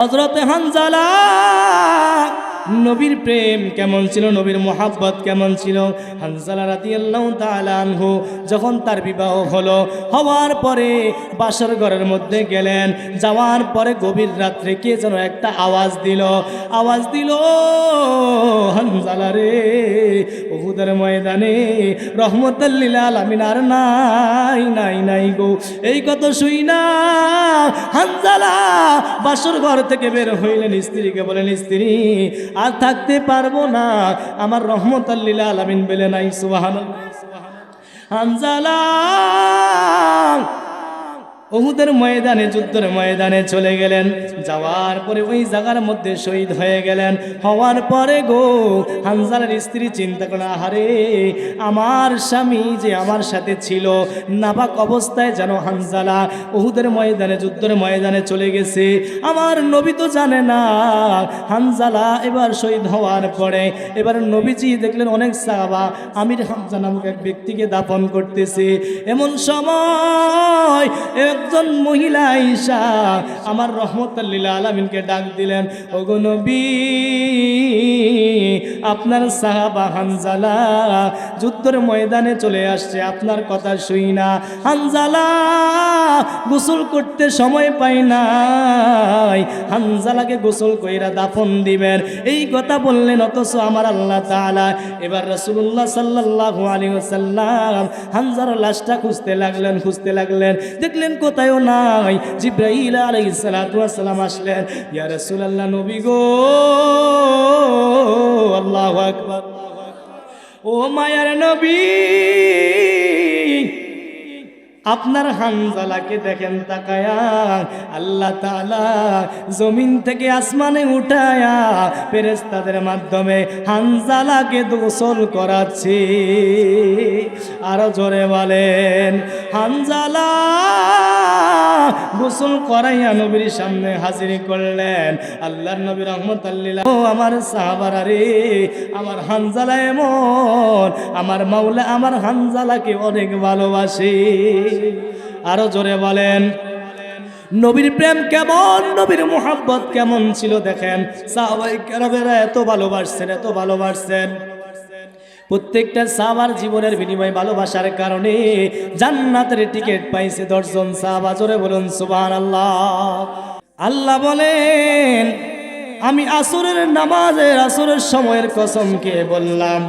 হযরত হানজালা নবীর প্রেম কেমন ছিল, নবীর মোহাব্বত কেমন ছিল। হানজালা রাদিয়াল্লাহু তাআলা আনহু যখন তার বিবাহ হলো, হওয়ার পরে বাসর ঘরের মধ্যে গেলেন। যাওয়ার পরে গভীর রাত্রে কে যেন একটা আওয়াজ দিল, হানজালা রে, উহুদের ময়দানে রহমতুল লিল আলামিন আর নাই গো। এই কথা শুই না হানজালা বাসর ঘর থেকে বের হইলেন, স্ত্রীকে বলেন, স্ত্রী আর থাকতে পারবো না, আমার রহমতুল লিল আলামিন বলে নাই। সুবহানাল্লাহ। হানজালা উহুদের ময়দানে, যুদ্ধের ময়দানে চলে গেলেন। যাওয়ার পরে ওই জায়গার মধ্যে শহীদ হয়ে গেলেন। হওয়ার পরে গো হানজালার স্ত্রী চিন্তা করে, আহারে আমার স্বামী যে আমার সাথে ছিল, নাপাক অবস্থায় যেন হানজালা উহুদের ময়দানে, যুদ্ধের ময়দানে চলে গেছে। আমার নবী তো জানে না। হানজালা এবার শহীদ হওয়ার পরে এবার নবীজি দেখলেন অনেক সাহাবা আমির হামজা নামক এক ব্যক্তিকে দাফন করতেছে। এমন সময় একজন মহিলা আয়েশা আমার রহমতুল লিল আলামিনকে ডাক দিলেন, ওগো নবী, আপনার সাহাবা হানজালা যুদ্ধের ময়দানে চলে আসছে, আপনার কথা শুই না। হানজালা গোসল করতে সময় পাই নাই, হানজালাকে গোসল কইরা দাফন দিবেন, এই কথা বললেন। অথচ আমার আল্লাহ তাআলা এবার রাসূলুল্লাহ সাল্লাল্লাহু আলাইহি ওয়াসাল্লাম হানজালার লাশটা খুঁজতে লাগলেন, দেখলেন কোথায়ও নাই। জিবরাইল আলাইহিস সালাতু ওয়াস সালাম আসলেন, ইয়া রাসূলুল্লাহ, নবী গো, আল্লাহু আকবার, ও মায়ার নবী, আপনার হানজালাকে দেখেন তাকায়া, আল্লাহ তাআলা জমিন থেকে আসমানে উঠায়া ফেরেশতাদের মাধ্যমে হানজালাকে গোসল করাচ্ছে। আরো জোরে বলেন, হানজালা গোসল করাইয়া নবীর সামনে হাজির করলেন। আল্লাহর নবী রাহমাতুল লিল আলামিন, ও আমার সাহাবারা রে, আমার হানজালা এমন, আমার মাওলা আমার হানজালাকে অনেক ভালোবাসে। আরো জোরে বলেন, নবীর প্রেম কেমন, নবীর মোহাব্বত কেমন ছিল দেখেন। সাহাবায়ে কেরামেরা এত ভালোবাসছেন। প্রত্যেকটা সাহাবার জীবনের বিনিময়ে ভালোবাসার কারণে জান্নাতের টিকিট পাইছে 10 জন সাহাবা। জোরে বলুন সুবহানাল্লাহ। আল্লাহ বলেন, আমি আসরের নামাজের আসরের সময়ের কসম খেয়ে বললাম।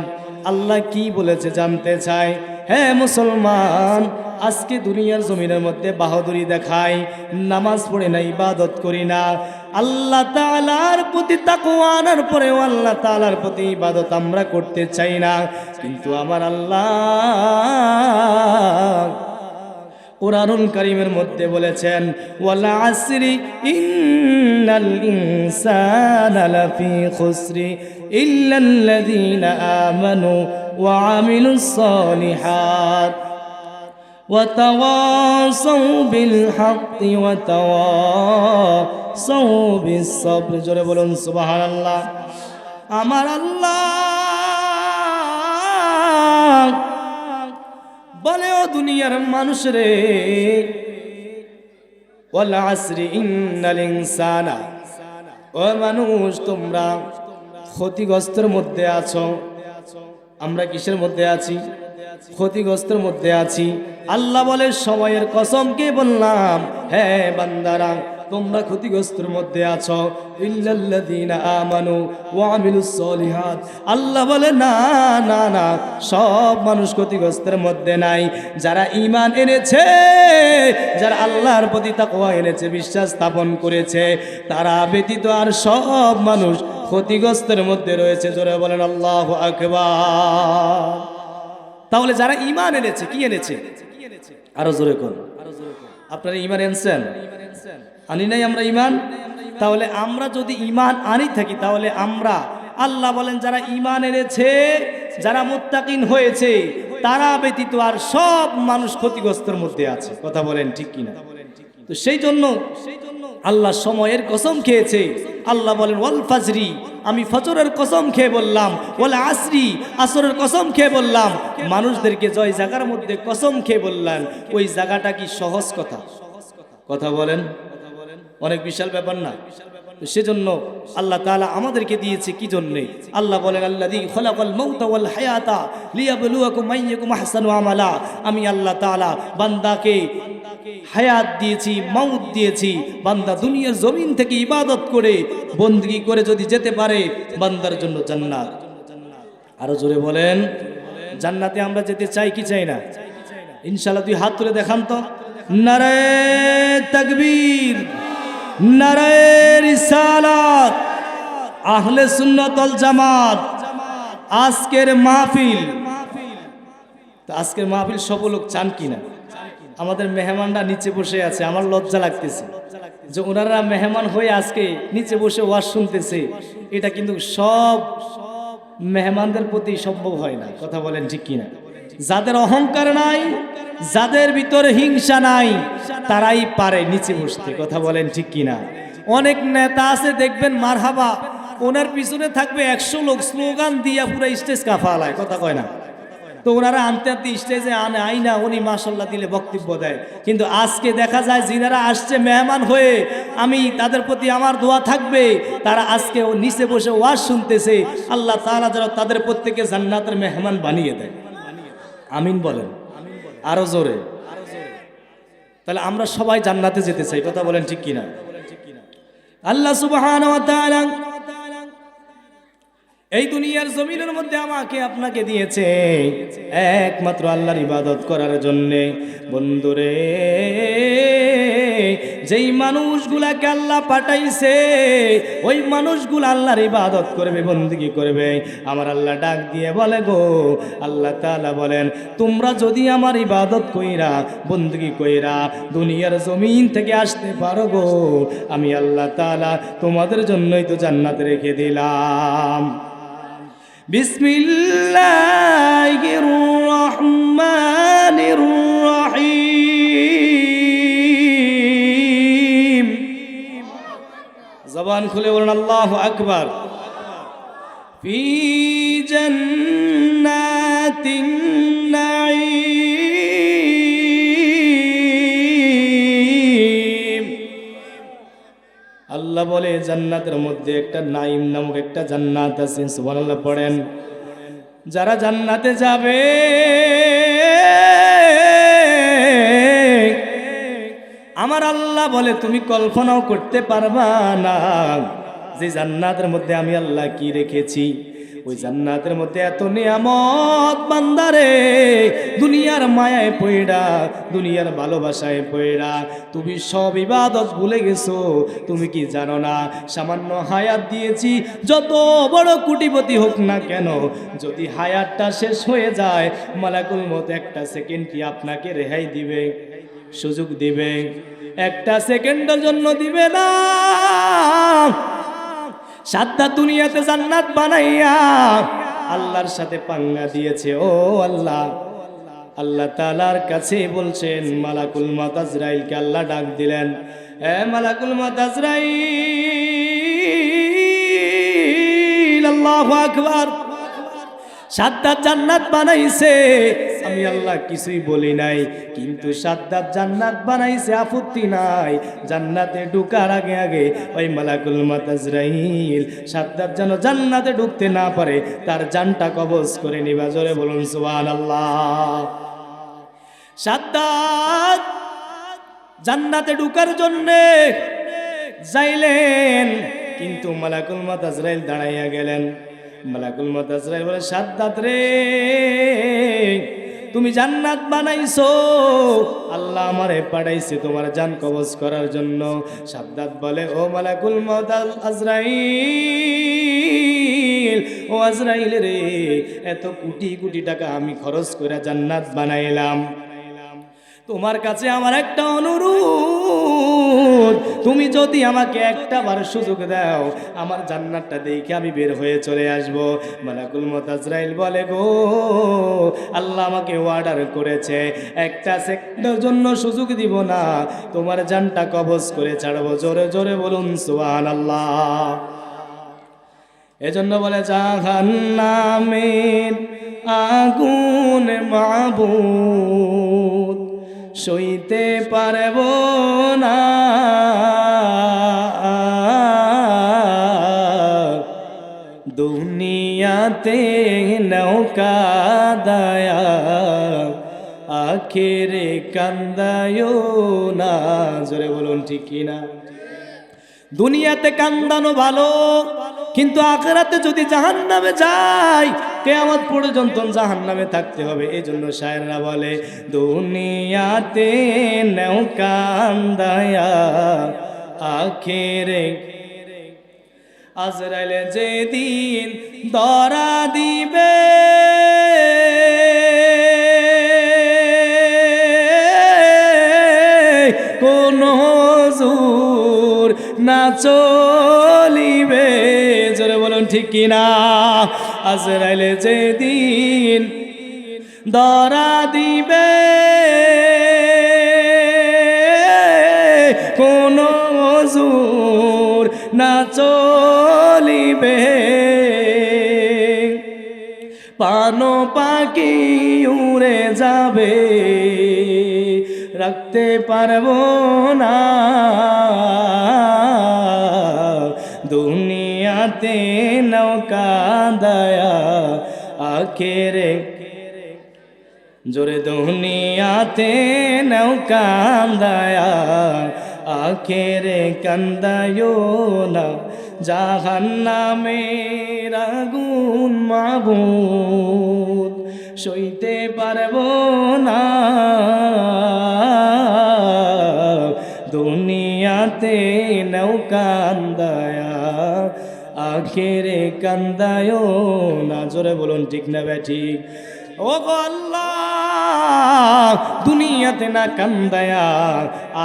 আল্লাহ কি বলেছে জানতে চাই? হে মুসলমান, আজকে দুনিয়ার জমিনের মধ্যে বাহাদুরি দেখাই, নামাজ পড়ে না, ইবাদত করি না, আল্লাহ তাআলার প্রতি তাকওয়া আনার পরেও আল্লাহ তাআলার প্রতি ইবাদত আমরা করতে চাই না। কিন্তু আমার আল্লাহ কুরআনুল কারীমের মধ্যে বলেছেন, ওয়াল আসরি ইন্নাল ইনসানা লাফি খুসরি ইল্লাল্লাযীনা আমানু ওয়া আমিলুস সালিহাত ওয়া তাওয়াসাউ বিল হাক্কি ওয়া তাওয়াসাউ বিস সাবর। জোরে বলুন সুবহানাল্লাহ। আমার আল্লাহ বলে, ও দুনিয়ার মানুষ রে, ওয়াল আসরি ইন্নাল ইনসানা, ও মানুষ তোমরা ক্ষতিগ্রস্তের মধ্যে আছো। আমরা কিসের মধ্যে আছি? ক্ষতিগ্রস্তের মধ্যে আছি। আল্লাহ বলে, সময়ের কসম কে বললাম, হ্যাঁ বান্দারা তোমরা ক্ষতিগ্রস্তের মধ্যে আছো। ইল্লাল্লাযীনা আমানু ওয়া আমিলুস সলিহাত। আল্লাহ বলে, না না না, সব মানুষ ক্ষতিগ্রস্তের মধ্যে নাই। যারা ঈমান এনেছে, যারা আল্লাহর প্রতি তাকওয়া এনেছে, বিশ্বাস স্থাপন করেছে, তারা ব্যতীত আর সব মানুষ ক্ষতিগ্রস্তের মধ্যে রয়েছে। জোরে বলেন আল্লাহু আকবার। তাহলে যারা ঈমান এনেছে, কি এনেছে? আরো জোরে কোন, আপনারা ঈমান এনেছেন? আনি নাই আমরা ঈমান? তাহলে আমরা যদি ঈমান আনি থাকি, তাহলে আমরা, আল্লাহ বলেন, যারা ঈমান এনেছে, যারা মুত্তাকিন হয়েছে, তারা ব্যতীত আর সব মানুষ ক্ষতিগ্রস্তের মধ্যে আছে। কথা বলেন ঠিক কিনা? তো সেই জন্য আল্লাহ সময়ের কসম খেয়েছে। আল্লাহ বলেন, ওয়াল ফাজরি, আমি ফজরের কসম খেয়ে বললাম, ওয়াল আসরি, আসরের কসম খেয়ে বললাম। মানুষদেরকে জয় জায়গার মধ্যে কসম খেয়ে বললেন, ওই জায়গাটা কি সহজ কথা? কথা বলেন, অনেক বিশাল ব্যাপার না? তো সেজন্য আল্লাহ তাআলা আমাদেরকে দিয়েছে কি জন্যে? আল্লাহ বলেন আল্লাযী খালাকাল মাউতা ওয়াল হায়াতা লিয়াবলুয়াকুম আইয়ুকুম আহসানু আমালা। আমি আল্লাহ তাআলা বান্দাকে হায়াত দিয়েছি, মাউত দিয়েছি। বান্দা দুনিয়ার জমিন থেকে ইবাদত করে বندگی করে যদি যেতে পারে, বান্দার জন্য জান্নাত। আরো জোরে বলেন, জান্নাতে আমরা যেতে চাই কি চাই না? ইনশাআল্লাহ দুই হাত তুলে দেখান তো। নারায়ে তাকবীর, নারায়ে রিসালাত, আহলে সুন্নাত ওয়াল জামাত। আজকের মাহফিল, তো আজকের মাহফিল সব লোক চান কিনা? আমাদের মেহমানরা নিচে বসে আছে, আমার লজ্জা লাগতেছে যে ওনারা মেহমান হয়ে আজকে নিচে বসে ওয়াজ শুনতেছে। এটা কিন্তু সব মেহমানদের প্রতি সম্ভব হয় না, কথা বলেন ঠিক কিনা? যাদের অহংকার নাই, যাদের ভিতরে হিংসা নাই, তারাই পারে নিচে বসতে, কথা বলেন ঠিক কিনা? অনেক নেতা আছে দেখবেন মারহাবা, ওনার পিছনে থাকবে 100 লোক, স্লোগান দিয়া পুরো স্টেজ কাফালায়, কথা কয় না? তো ওনারা আনতে আনতে স্টেজে আই না, উনি মাশাআল্লাহ দিলে বক্তব্য দেয়। কিন্তু আজকে দেখা যায় যিনারা আসছে মেহমান হয়ে, আমি তাদের প্রতি আমার দোয়া থাকবে, তারা আজকে নিচে বসে ওয়াজ শুনতেছে। আল্লাহ তাআলা যেন তাদের প্রত্যেককে জান্নাতের মেহমান বানিয়ে দেয়, আমিন বলেন আরো জোরে। তাহলে আমরা সবাই জান্নাতে যেতে চাই, কথা বলেন ঠিক কিনা? আল্লাহ সুবহানাহু ওয়া তাআলা এই দুনিয়ার জমিনের মধ্যে আমাকে আপনাকে দিয়েছে একমাত্র আল্লাহর ইবাদত করার জন্যে। বন্ধুরে, যেই মানুষগুলাকে আল্লাহ পাঠাইছে, ওই মানুষগুলো আল্লাহর ইবাদত করবে, বندگی করবে। আমার আল্লাহ ডাক দিয়ে বলে গো, আল্লাহ তাআলা বলেন, তোমরা যদি আমার ইবাদত কইরা, বندگی কইরা দুনিয়ার জমিন থেকে আসতে পারো গো, আমি আল্লাহ তাআলা তোমাদের জন্যই তো জান্নাত রেখে দিলাম। বিসমিল্লাহির রহমানির রহিম। জবান খুলে বলুন আল্লাহু আকবার। ফি জান্নাতিন নাঈম। আল্লাহ বলে জান্নাতের মধ্যে একটা নাঈম নামক একটা জান্নাত আছে। সুবহানাল্লাহ পড়েন। যারা জান্নাতে যাবে, আমার আল্লাহ বলে তুমি কল্পনাও করতে পারবা না যে জান্নাতের মধ্যে আমি আল্লাহ কি রেখেছি। ওই জান্নাতের মধ্যে এত নিয়ামত, বান্দারে দুনিয়ার মায়ায় পয়রা, দুনিয়ার ভালোবাসায় পয়রা তুমি সব ইবাদত ভুলে গেছো। তুমি কি জানো না, সামান্য হায়াত দিয়েছি, যত বড় কোটিপতি হোক না কেন, যদি হায়াতটা শেষ হয়ে যায়, মালাকুল মউত একটা সেকেন্ড কি আপনাকে রেহাই দিবে, সুযোগ দিবে? একটা সেকেন্ডের জন্য দিবে না। সাতটা দুনিয়াতে জান্নাত বানাইয়া আল্লাহর সাথে পাঙ্গা দিয়েছে। ও আল্লাহ, আল্লাহ তাআলার কাছে বলছেন, মালাকুল মউত আজরাইলকে আল্লাহ ডাক দিলেন, এ মালাকুল মউত আজরাইল, আল্লাহু আকবার। সাতটা জান্নাত বানাইছে, আমি আল্লাহ কিছুই বলি নাই, কিন্তু সাতটা জান্নাত বানাইছে, আপত্তি নাই। জান্নাতে ঢোকার আগে আগে ওই মালাকুল মউত আজরাইল সাতটা যেন জান্নাতে ঢুকতে না পারে, তার জানটা কবজ করে নিবা। জোরে বলুন সুবহানাল্লাহ। সাতটা জান্নাতে ঢোকার জন্যে যাইলেন, কিন্তু মালাকুল মউত আজরাইল দাঁড়াইয়া গেলেন। মালাকুল মউত আজরাইল বলে, সাদ্দাত রে, তুমি জান্নাত বানাইছো, আল্লাহ আমারে পাঠাইছে তোমার জান কবজ করার জন্য। সাদ্দাত বলে, ও মালাকুল মউত আজরাইল, ও আজরাইল রে, এত কোটি কোটি টাকা আমি খরচ করে জান্নাত বানাইলাম, তোমার কাছে আমার একটা অনুরোধ, তুমি যদি আমাকে একটা বার সুযোগ দাও, আমার জান্নাতটা দেখে আমি বের হয়ে চলে আসব। মালাকুল মউত আজরাইল বলে, গো আল্লাহ আমাকে অর্ডার করেছে, একটা সেকেন্ডের জন্য সুযোগ দিব না, তোমার জানটা কবজ করে ছাড়বো। জোরে জোরে বলুন সুবহানাল্লাহ। এজন্য বলে, জাহান্নামের আগুন মাবুদ সইতে পারব না, দুনিয়াতে নৌকা দায়া আখেরে কান্দায়ো না। জোরে বলুন ঠিক কিনা? দুনিয়াতে কান্দানো ভালো, কিন্তু আখিরাতে যদি জাহান্নামে যায় কিয়ামত পর্যন্ত জাহান্নামে থাকতে হবে। এই জন্য শায়েররা বলে দুনিয়াতে নৌকা দায়া আখেরে আজরাইল যেদিন ধরা দিবে কোন জোর না চলিবে। জোরে বলুন ঠিক কিনা? আজরাইল যেদিন ধরা দিবে কোন জোর না চলিবে, পানো পাখি উড়ে যাবে রাখতে পারবো না। দুনিয়াতে নৌকা দায়া আখেরে, জোরে দুনিয়াতে নৌকা দায়া আখেরে কান্দায়ো না। জাহান্নামের আগুন মাবুদ সইতে পারবো না। দুনিয়াতে নৌকা দায়া আখেরে কান্দায়ো না। জোরে বলুন ঠিক না ব্যাঠিক? ও গো আল্লাহ, দুনিয়াতে না কান্দায়া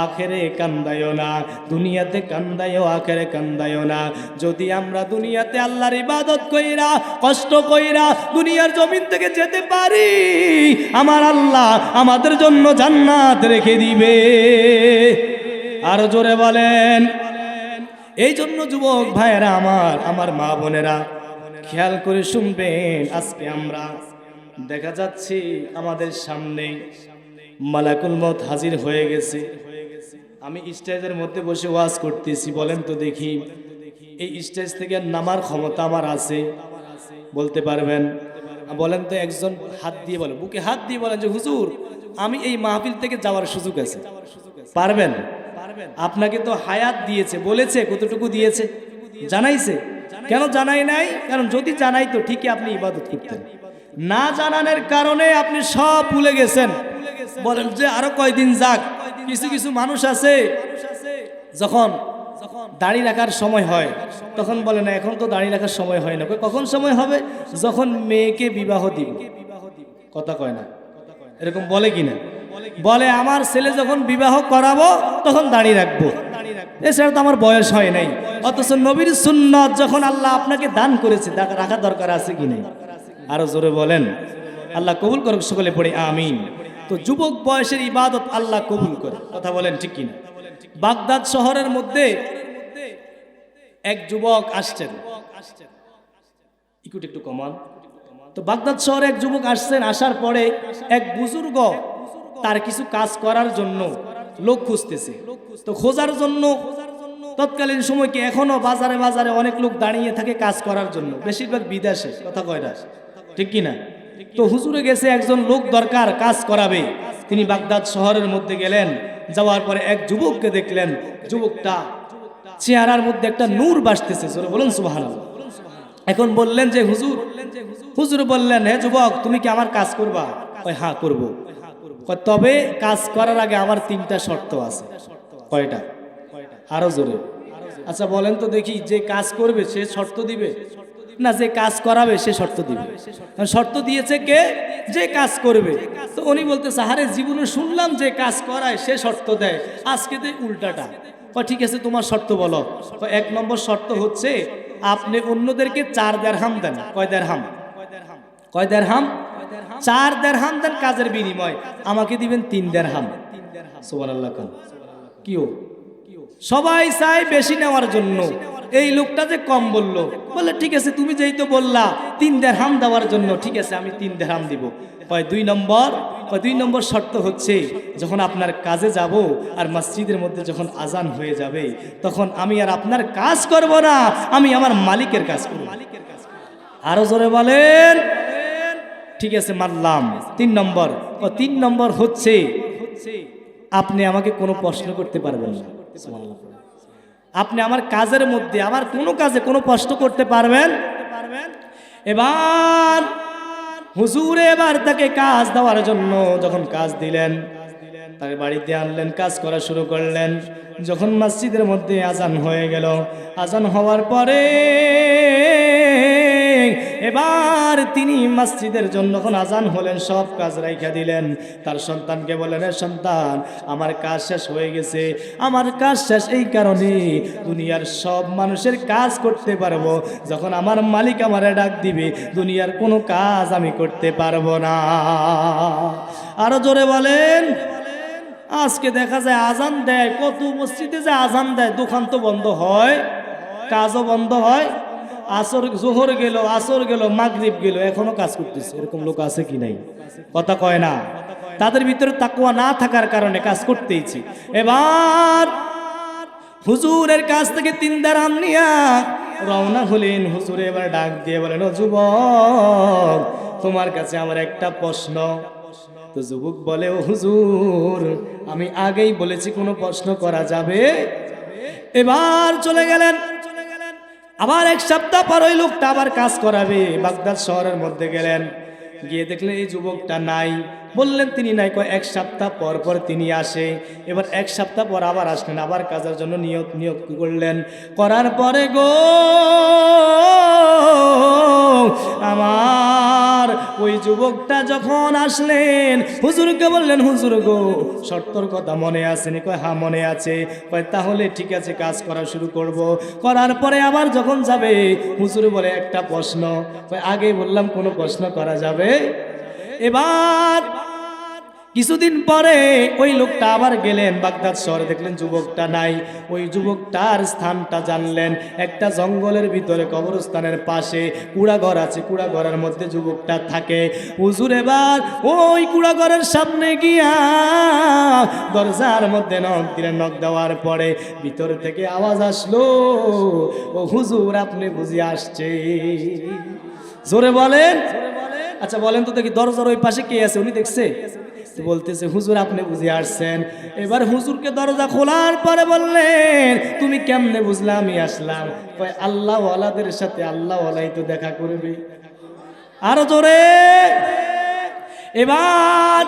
আখেরে কান্দায়ো না। দুনিয়াতে কান্দায়ো আখেরে কান্দায়ো না। যদি আমরা দুনিয়াতে আল্লাহর ইবাদত কইরা কষ্ট কইরা দুনিয়ার জমিন থেকে যেতে পারি, আমার আল্লাহ আমাদের জন্য জান্নাত রেখে দিবে। আর জোরে বলেন। এই জন্য যুবক ভাইয়েরা আমার মা বোনেরা খেয়াল করে শুনবেন। আজকে আমরা দেখা যাচ্ছে আমাদের সামনে মালাকুল মউত হাজির হয়ে গেছে। আমি স্টেজের মধ্যে বসে ওয়াজ করতেছি, বলেন তো দেখি এই স্টেজ থেকে নামার ক্ষমতা আমার আছে? বলতে পারবেন? বলেন তো, একজন হাত দিয়ে বলেন, বুকে হাত দিয়ে বলেন যে হুজুর আমি এই মাহফিল থেকে যাওয়ার সুযোগ আছে। পারবেন? আপনাকে তো হায়াত দিয়েছে, বলেছে কতটুকু দিয়েছে? জানাইছে? কেন জানাই নাই? কারণ যদি জানাই তো ঠিকই আপনি ইবাদত করতেন। না জানানোর কারণে আপনি সব ভুলে গেছেন। বলেন যে আরো কয়দিন যাক। কিছু কিছু মানুষ আছে যখন দাড়ি রাখার সময় হয় তখন বলে না এখন তো দাড়ি রাখার সময় হয় না। কখন সময় হবে? যখন মেয়েকে বিবাহ দিব। কথা কয় না, এরকম বলে কিনা? বলে আমার ছেলে যখন বিবাহ করাবো তখন দাড়ি রাখবো, এছাড়া তো আমার বয়স হয় নাই। অথচ নবীর সুন্নাত যখন আল্লাহ আপনাকে দান করেছে রাখা দরকার আছে কি নেই? আরো জোরে বলেন। আল্লাহ কবুল করুক, সকলে পড়ে আমিন। তো যুবক বয়সের ইবাদত আল্লাহ কবুল করে। কথা বলেন ঠিক কিনা? বাগদাদ শহরের মধ্যে এক যুবক আসছেন, একটু কমান। তো বাগদাদ শহরে এক যুবক আসছেন, আসার পরে এক বুজুর্গ তার কিছু কাজ করার জন্য লোক খুঁজতেছে। তো খোঁজার জন্য তৎকালীন সময় কি এখনো বাজারে বাজারে অনেক লোক দাঁড়িয়ে থাকে কাজ করার জন্য, বেশিরভাগ বিদেশে। কথা কয় না, ঠিক কিনা? তো হুজুরে গেছে একজন লোক দরকার কাজ করাবে। তিনি বাগদাদ শহরের মধ্যে গেলেন, যাওয়ার পরে এক যুবককে দেখলেন। যুবকটা চেহারার মধ্যে একটা নূর ভাসতেছে। বলুন সুবহানাল্লাহ। এখন বললেন যে হুজুর, হুজুর বললেন হে যুবক তুমি কি আমার কাজ করবা? কয় হ্যাঁ করব। তবে কাজ করার আগে আমার 3টা শর্ত আছে। কয়টা? আরো জোরে। আচ্ছা বলেন তো দেখি, যে কাজ করবে সে শর্ত দিবে না যে কাজ করাবে সে শর্ত দিবে? শর্ত দিয়েছে কে? যে কাজ করবে। তো উনি বলতেছে আরে জীবনে শুনলাম যে কাজ করায় সে শর্ত দেয়, আজকে তো উল্টাটা। ঠিক আছে তোমার শর্ত বলো। 1 নম্বর শর্ত হচ্ছে আপনি অন্যদেরকে 4 দিরহাম দেন। কয় দিরহাম? কয় দিরহাম? 4 দিরহাম দেন কাজের বিনিময়। আমাকে দিবেন 3 দিরহাম। সুবহানাল্লাহ। কিও সবাই চায় বেশি নেওয়ার জন্য, এই লোকটা যে কম বললো, বলে ঠিক আছে তুমি যেই তো বললা 3 দিরহাম দেওয়ার জন্য, ঠিক আছে আমি 3 দিরহাম দিব। কয় 2 নম্বর? কয় 2 নম্বর শর্ত হচ্ছে যখন আপনার কাজে যাব আর মসজিদের মধ্যে যখন আজান হয়ে যাবে তখন আমি আর আপনার কাজ করব না, আমি আমার মালিকের কাজ করব। আরো জোরে বলেন। ঠিক আছে মানলাম। 3 নম্বর, 3 নম্বর হচ্ছে আপনি আমাকে কোনো প্রশ্ন করতে পারবেন না। আপনি আমার কাজের মধ্যে, আমার কোনো কাজে কোনো প্রশ্ন করতে পারবেন। এবার হুজুর এবার তাকে কাজ দেওয়ার জন্য যখন কাজ দিলেন, তাকে বাড়িতে আনলেন, কাজ করা শুরু করলেন। যখন মসজিদের মধ্যে আজান হয়ে গেল, আজান হওয়ার পরে এবার তিনি মসজিদের জন্য যখন আজান হলেন সব কাজ রাইখা দিলেন। তার সন্তানকে বললেন, সন্তান আমার কাজ শেষ হয়ে গেছে, আমার কাজ শেষ এই কারণে দুনিয়ার সব মানুষের কাজ করতে পারবো, যখন আমার মালিক আমারে ডাক দিবে দুনিয়ার কোনো কাজ আমি করতে পারবো না। আরো জোরে বলেন। আজকে দেখা যায় আজান দেয়, কত মসজিদে যে আজান দেয়, দোকান তো বন্ধ হয়, কাজও বন্ধ হয়। আসর জোহর গেল, আসর গেল, মাগরিব গেল, এখনো কাজ করতেছে। এরকম লোক আছে কি নাই? কথা কয় না। তাদের ভিতরে তাকওয়া না থাকার কারণে কাজ করতেইছি। এবার হুজুরের কাছ থেকে 3 দারাম নিয়া রওনা হলেন। হুজুর এবার ডাক দিয়ে বলেন, ও যুবক, তোমার কাছে আমার একটা প্রশ্ন। তো যুবক বলে, ও হুজুর, আমি আগেই বলেছি কোনো প্রশ্ন করা যাবে। এবার চলে গেলেন। আবার 1 সপ্তাহ পর ওই লোকটা আবার কাজ করাবে। বাগদাদ শহরের মধ্যে গেলেন, গিয়ে দেখলেন এই যুবকটা নাই। বললেন তিনি নাই, কয় 1 সপ্তাহ পর পর তিনি আসে। এবার 1 সপ্তাহ পর আবার আসলেন, আবার কাজের জন্য নিয়োগ করলেন। করার পরে গো আমার ওই যুবকটা যখন আসলেন, হুজুরকে বললেন, হুজুর গো শর্তর কথা মনে আছে নি? কয় হ্যাঁ মনে আছে। কয় তাহলে ঠিক আছে, কাজ করা শুরু করব। করার পরে আবার যখন যাবে, হুজুর বলে একটা প্রশ্ন। কয় আগে বললাম কোনো প্রশ্ন করা যাবে। এবার কিছুদিন পরে ওই লোকটা আবার গেলেন বাগদাদ শহরে, দেখলেন যুবকটা নাই। ওই যুবকটার স্থানটা জানলেন, একটা জঙ্গলের ভিতরে কবরস্থানের পাশে কুড়াঘর আছে, কুড়াঘরের মধ্যে যুবকটা থাকে। হুজুর এবার ওই কুড়াঘরের সামনে গিয়া দরজার মধ্যে নক দিলেন। নক দেওয়ার পরে ভিতর থেকে আওয়াজ আসলো, ও হুজুর আপনি বুঝি আসছে? জোরে বলেন। আচ্ছা বলেন তো দেখি, দরজার ওই পাশে কে আছে? উনি দেখছে? বলতেছে, হুজুর আপনি বুঝে আসছেন। এবার হুজুরকে দরজা খোলার পরে বললেন, তুমি কেমনে বুঝলা আমি আসলাম? কয় আল্লাহ ওয়ালাদের সাথে আল্লাহ ওয়ালাই তো দেখা করবে। আরো জোরে। এবার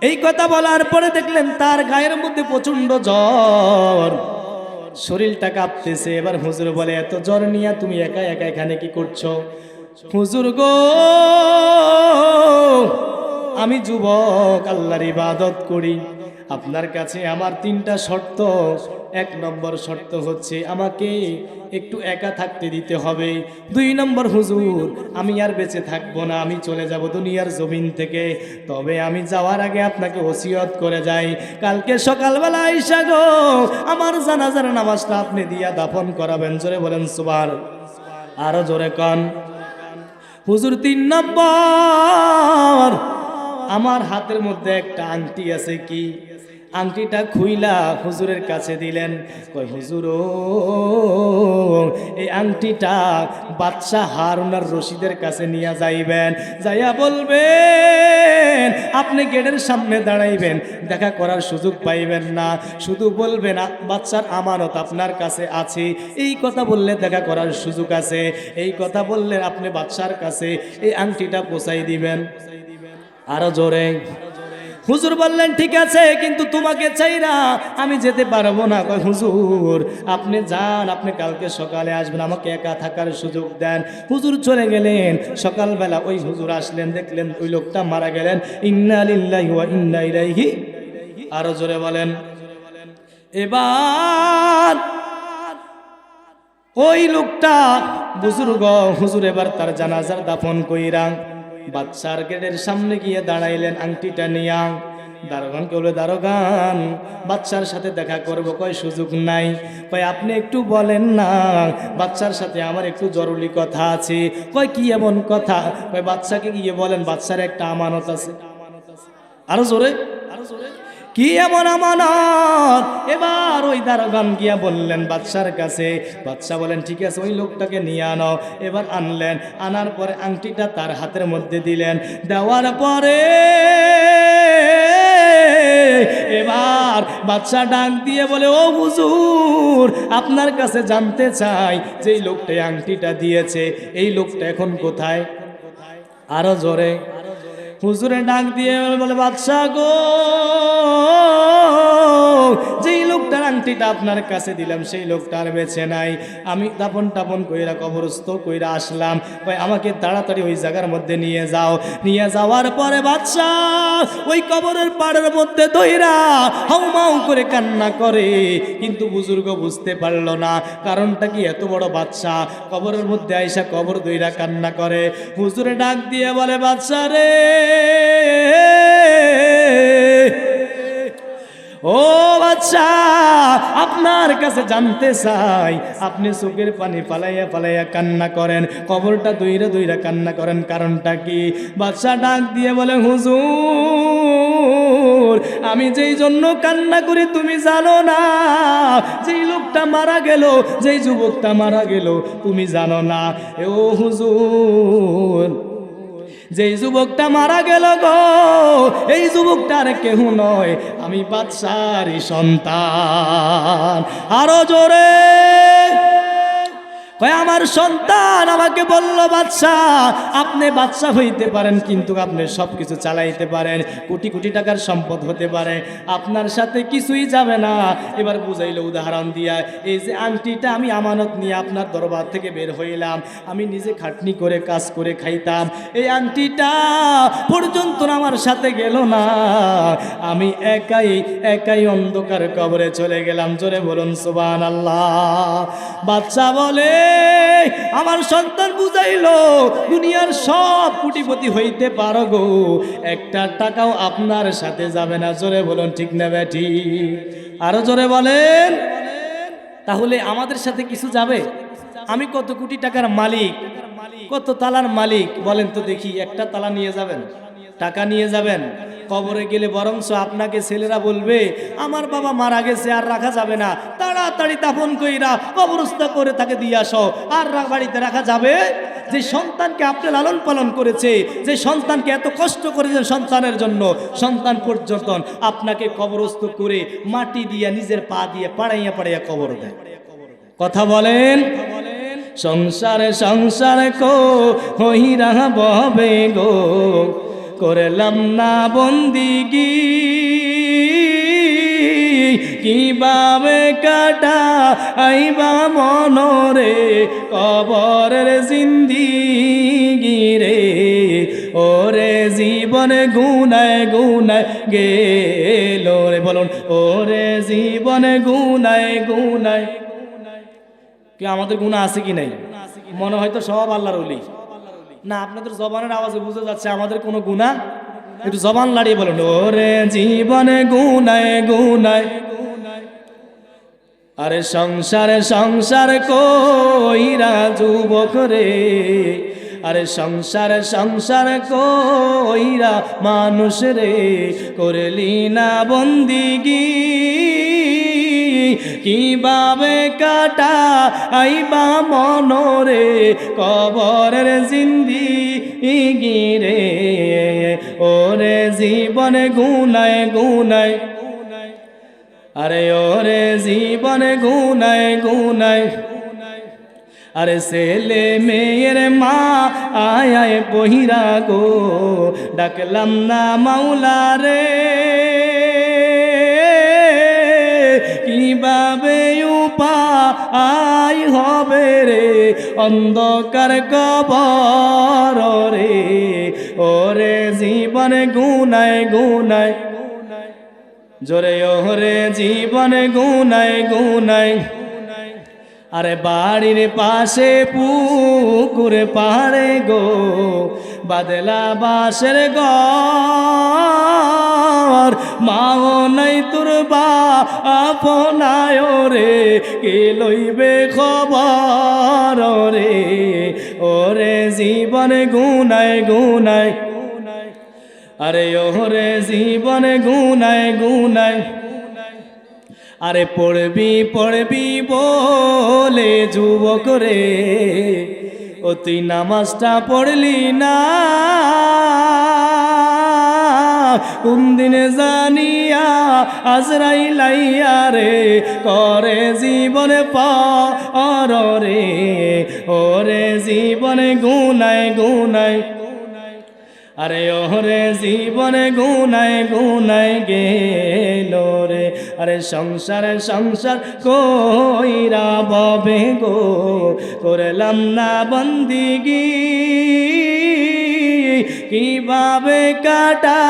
এই কথা বলার পরে দেখলেন তার গায়ের মধ্যে প্রচন্ড জ্বর, শরীরটা কাঁপতেছে। এবার হুজুর বলে, এত জ্বর নিয়ে তুমি একা একা এখানে কি করছো? হুজুর গো আমি যুবক, আল্লাহর ইবাদত করি। আপনার কাছে আমার 3টা শর্ত। 1 নম্বর শর্ত হচ্ছে আমাকে একটু একা থাকতে দিতে হবে। 2 নম্বর, হুজুর আমি আর বেঁচে থাকবো না, আমি চলে যাব দুনিয়ার জমিন থেকে। তবে আমি যাওয়ার আগে আপনাকে ওসিয়ত করে যাই, কালকে সকালবেলা আইসা গো আমার জানাজার নামাজটা আপনি দিয়া দাফন করাবেন। জোরে বলেন সুবহান। আরো জোরে কন। হুজুর 3 নম্বর, আমার হাতের মধ্যে একটা আংটি আছে। কি আংটিটা খুইলা হুজুরের কাছে দিলেন। কয় হুজুর এই আংটিটা বাদশাহ হারুন আর রশিদের কাছে নিয়ে যাইবেন, যাইয়া বলবেন আপনি গেটের সামনে দাঁড়াইবেন, দেখা করার সুযোগ পাইবেন না, শুধু বলবেন বাদশার আমানত আপনার কাছে আছে। এই কথা বললে দেখা করার সুযোগ আছে। এই কথা বললে আপনি বাদশার কাছে এই আংটিটা পৌঁছাই দিবেন। আরো জোরে। হুজুর বললেন ঠিক আছে, কিন্তু তোমাকে চাইরা আমি যেতে পারবো না। কয় হুজুর আপনি যান, আপনি কালকে সকালে আসবেন, আমাকে একা থাকার সুযোগ দেন। হুজুর চলে গেলেন। সকালবেলা ওই হুজুর আসলেন, দেখলেন ওই লোকটা মারা গেলেন। ইন্না লিল্লাহি ওয়া ইন্না ইলাইহি। আরো জোরে বলেন। এবার ওই লোকটা বুজুর্গ হুজুর এবার তার জানাজার দাফন কইরা বাদশার গেটের সামনে গিয়ে দাঁড়াইলেন আংটিটা নিয়া। দারোগানকে বলে, দারোগান বাদশার সাথে দেখা করবো। কয় সুযোগ নাই। কয় আপনি একটু বলেন না, বাদশার সাথে আমার একটু জরুরি কথা আছে। কয় কি এমন কথা? কয় বাদশাকে গিয়ে বলেন বাদশার একটা আমানত আছে। আরো জোরে। কি এমন আমানত? এবার ওই দারোগান গিয়া বললেন বাদশার কাছে। বাদশা বলেন ঠিক আছে, ওই লোকটাকে নিয়ে আনো। এবার আনলেন, আনার পরে আংটিটা তার হাতের মধ্যে দিলেন। দেওয়ার পরে এবার বাদশা ডাক দিয়ে বলে, ও হুজুর, আপনার কাছে জানতে চাই যে এই লোকটা আংটিটা দিয়েছে, এই লোকটা এখন কোথায়? আরো জোরে। হুজুরে ডাক দিয়ে বলে, বাদশা গো, যেই লোকটার আংটিটা আপনার কাছে দিলাম সেই লোকটা আর বেঁচে নাই। আমি দাপন টাপন কইরা কবরস্থ কইরা আসলাম, আমাকে তাড়াতাড়ি ওই জায়গার মধ্যে নিয়ে যাও। নিয়ে যাওয়ার পরে বাদশা ওই কবরের পাড়ের মধ্যে দইরা হাউমাউ করে কান্না করে, কিন্তু বুজুর্গ বুঝতে পারলো না কারণটা কি। এত বড় বাদশা কবরের মধ্যে আইসা কবর দইরা কান্না করে। হুজুরে ডাক দিয়ে বলে, বাদশা রে, ও বাদশা, আপনার কাছে জানতে চাই, আপনি চোখের পানি পালাইয়া পালাইয়া কান্না করেন, কবরটা দইরা দইরা কান্না করেন, কারণটা কি? বাদশা ডাক দিয়ে বলে, হুজুর, আমি যেই জন্য কান্না করি তুমি জানো না। যেই লোকটা মারা গেল, যেই যুবকটা মারা গেল, তুমি জানো না। ও হুজুর, যেই যুবকটা মারা গেল গো, এই যুবকটার কেহ নয়, আমি বাদশারই সন্তান। আরো জোরে। আমার সন্তান আমাকে বলল, বাদশা, আপনি বাদশা হইতে পারেন কিন্তু আপনি সব কিছু চালাইতে পারেন, কোটি কোটি টাকার সম্পদ হতে পারে, আপনার সাথে কিছুই যাবে না। এবার বুঝাইল উদাহরণ দিয়া, এই যে আংটিটা আমি আমানত নিয়ে আপনার দরবার থেকে বের হইলাম, আমি নিজে খাটনি করে কাজ করে খাইতাম, এই আংটিটা পর্যন্ত আমার সাথে গেল না, আমি একাই একাই অন্ধকার কবরে চলে গেলাম। জোরে বলুন সুবহানাল্লাহ। বাদশা বলে, আমার সন্তান বুঝাইলো দুনিয়ার সব কোটিপতি হইতে পারো গো, একটা টাকাও আপনার সাথে যাবে না। জোরে বলুন ঠিক না বেঠি? আরো জোরে বলেন। তাহলে আমাদের সাথে কিছু যাবে? আমি কত কোটি টাকার মালিক, কত তালার মালিক, বলেন তো দেখি। একটা তালা নিয়ে যাবেন? টাকা নিয়ে যাবেন? কবরে গেলে বরঞ্চ আপনাকে ছেলেরা বলবে, আমার বাবা মারা গেছে, আর রাখা যাবে না, তাড়াতাড়ি দাফন কইরা কবরস্থ করে তাকে দিয়ে আসো। আর বাড়িতে রাখা যাবে? যে সন্তানকে আপনি লালন পালন করেছে, যে সন্তানকে এত কষ্ট করেছেন সন্তানের জন্য, সন্তান পর্যন্ত আপনাকে কবরস্থ করে মাটি দিয়ে নিজের পা দিয়ে পাড়াইয়া পাড়াইয়া কবর দেয়। কথা বলেন। সংসারে সংসারে কো হইরা ববে গো, করলাম না বন্দিগি, কিভাবে কাটা আইবা মনরে কবরের জিন্দিগি রে, ওরে জীবন গুনায় গুনায় গেল রে। বলুন, ওরে জীবন গুনায় গুনায়। কি আমাদের গুনাহ আছে কি নাই? মনে হয়তো সব আল্লাহর ওলি না। আপনাদের জবানের আওয়াজে বুঝে যাচ্ছে আমাদের কোনো গুনাহ। একটু জবান লাড়িয়ে বলুন, ওরে জীবন গুনায় গুনায়। আরে সংসারে সংসার কইরা যুবক রে, আরে সংসারে সংসার কইরা মানুষ রে, করলি না বন্দিগি, কিভাবে কাটা আইবা মনরে কবরের জিন্দিগি রে, ওরে জীবন গুনায় গুনায়। আরে ওরে জীবন গুনায় গুনায়। আরে ছেলে মেয়ের মা আয় আয় বহিরা গো, ডাকলাম না মাওলা রে, কিভাবে উপায় হবে রে অন্ধকার কবর রে, ওরে জীবন গুনায় গুনায়। জোরে ওরে জীবন গুনায় গুনায়। আরে বাড়ির পাশে পুকুর পাড়ে গো, বাদলা বাসের ঘর, মাও নাই তোর আপনায় রে, কে লইবে খবর রে, ওরে জীবন গুনায় গুনায়। আরে ওরে জীবনে গুনায় গুনায়, আরে পড়বি পড়বি বলে যুবক রে, ও তুই নামাজটা পড়লি না, কোন দিনে জানিয়া আজরাইল আইয়া রে করে জীবনে পার রে, ওরে জীবনে গুনায় গুনায়, আরে ওরে জীবনে গুনায় গুনায় গেল রে, আরে সংসারে সংসার কইরা ববে গো, করলাম না বন্দিগি, কিভাবে কাটা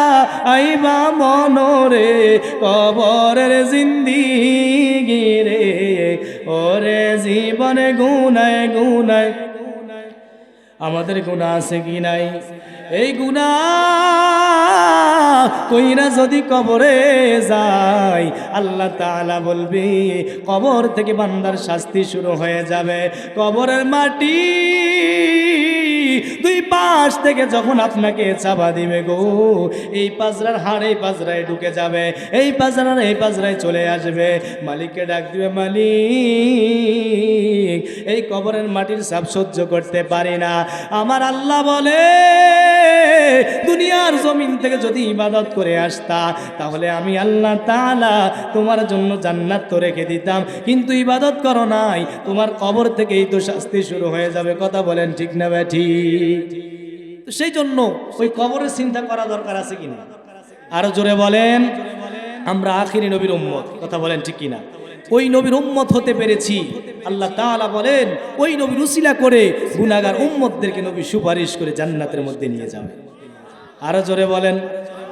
আইবা মনরে কবরের জিন্দিগি রে, ওরে জীবনে গুনায় গুনায়। আমাদের গুনাহ আছে কি নাই? এই গুনাহ কইরা যদি কবরে যায়, আল্লাহ তাআলা বলবে কবর থেকে বান্দার শাস্তি শুরু হয়ে যাবে। কবরের মাটি দুই পাশ থেকে যখন আপনাকে চাপা দিবে গো, এই পাজরার হাড় এই পাজরায় ঢুকে যাবে, এই পাজরার এই পাজরায় চলে আসবে। মালিককে ডাক দিবে, মালিক এই কবরের মাটির চাপ সহ্য করতে পারি না। আমার আল্লাহ বলে, দুনিয়ার জমিন থেকে যদি ইবাদত করে আসতা, তাহলে আমি আল্লাহ তাআলা তোমার জন্য জান্নাত তো রেখে দিতাম, কিন্তু ইবাদত করো নাই, তোমার কবর থেকেই তো শাস্তি শুরু হয়ে যাবে। কথা বলেন ঠিক না ঠিক? তো সেই জন্য ওই কবরের চিন্তা করা দরকার আছে কিনা? আরো জোরে বলেন। আমরা আখিরি নবীর উম্মত, কথা বলেন ঠিক কিনা? ওই নবীর উম্মত হতে পেরেছি। আল্লাহ তাআলা বলেন, ওই নবীর উসিলা করে গুনাহগার উম্মতদেরকে নবী সুপারিশ করে জান্নাতের মধ্যে নিয়ে যাবে। আরো জোরে বলেন।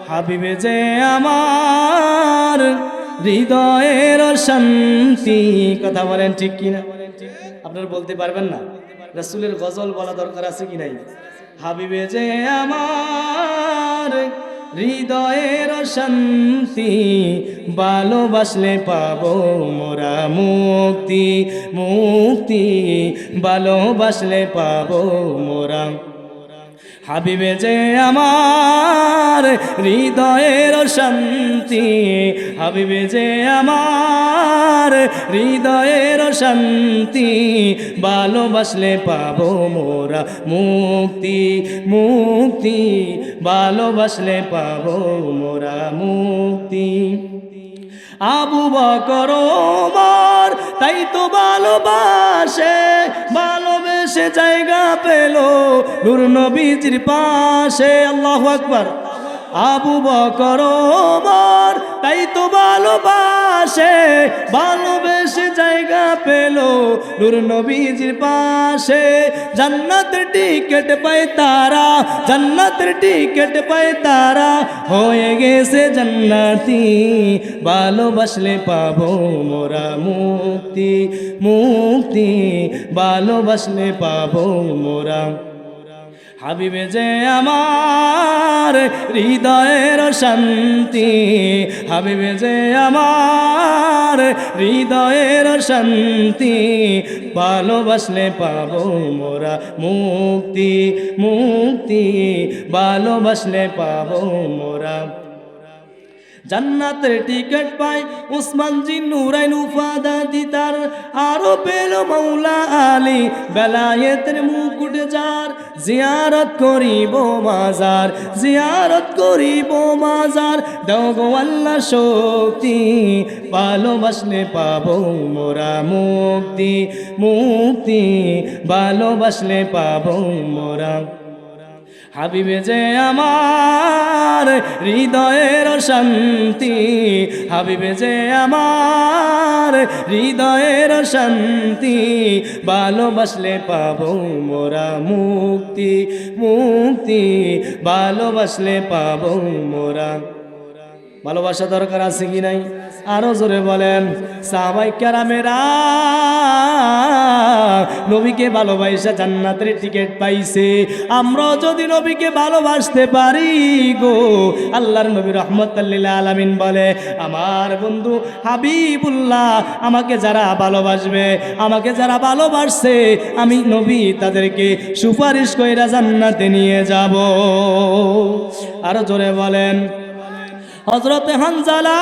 হাবিবে যে আমার হৃদয়ের শান্তি, কথা বলেন ঠিক কিনা? আপনারা বলতে পারবেন না? রাসূলের গজল বলা দরকার আছে কি নাই? হাবিবে যে আমার হৃদয়ের শান্তি, ভালোবাসলে পাবো মোরা মুক্তি, মুক্তি ভালোবাসলে পাবো মোরা। হাবিবে যে আমার হৃদয়ের শান্তি, হাবিবে যে আমার হৃদয়ের শান্তি, ভালোবাসলে পাবো মোরা মুক্তি, মুক্তি ভালোবাসলে পাবো মোরা মুক্তি। আবু বকর ওমর তাই তো ভালোবাসে, ভালোবেসে জায়গা পেল নূর নবীজির পাশে। আল্লাহু আকবার। আবু বকর ওমর তাই তো ভালোবাসে, ভালোবেসে জায়গা পেল নূর নবীজির পাশে। জান্নাতের টিকেট পায় তারা, জান্নাতের টিকেট পায় তারা, হয়ে গেছে জান্নাতি, ভালোবাসলে পাবো মোরা মুক্তি, মুক্তি ভালোবাসলে পাবো মোরা। হাবিবে যে আমার হৃদয়ের শান্তি, হাবিবে যে আমার হৃদয়ের শান্তি, ভালোবাসলে পাবো মোরা মুক্তি, মুক্তি ভালোবাসলে পাবো মোরা। জান্নাতের টিকেট পাই উসমান জি নুরাইন উফাদা দিতার, আরো পেল মৌলা আলী বেলায়েতের মুকুট যার। জিয়ারত করিব মাজার, জিয়ারত করিব মাজার, দাও গো আল্লাহ শক্তি, ভালোবাসলে পাবো মোরা মুক্তি, মুক্তি ভালোবাসলে পাবো মোরা। হাবিবে যে আমার হৃদয়ের শান্তি, হাবিবে যে আমার হৃদয়ের শান্তি, ভালোবাসলে পাবো মোরা মুক্তি, মুক্তি ভালোবাসলে পাবো মোরা। ভালোবাসা দরকার আছে কি নাই? আরো জোরে বলেন। সাহাবায়ে কেরামেরা নবীকে ভালোবাসা জান্নাতের টিকিট পাইছে। আমরা যদি নবীকে ভালোবাসতে পারি গো, আল্লাহর নবী রাহমাতুল লিল আলামিন বলে, আমার বন্ধু হাবিবুল্লাহ আমাকে যারা ভালোবাসবে, আমাকে যারা ভালোবাসছে, আমি নবী তাদেরকে সুপারিশ কইরা জান্নাতে নিয়ে যাব। আরো জোরে বলেন। হযরতে হানজালা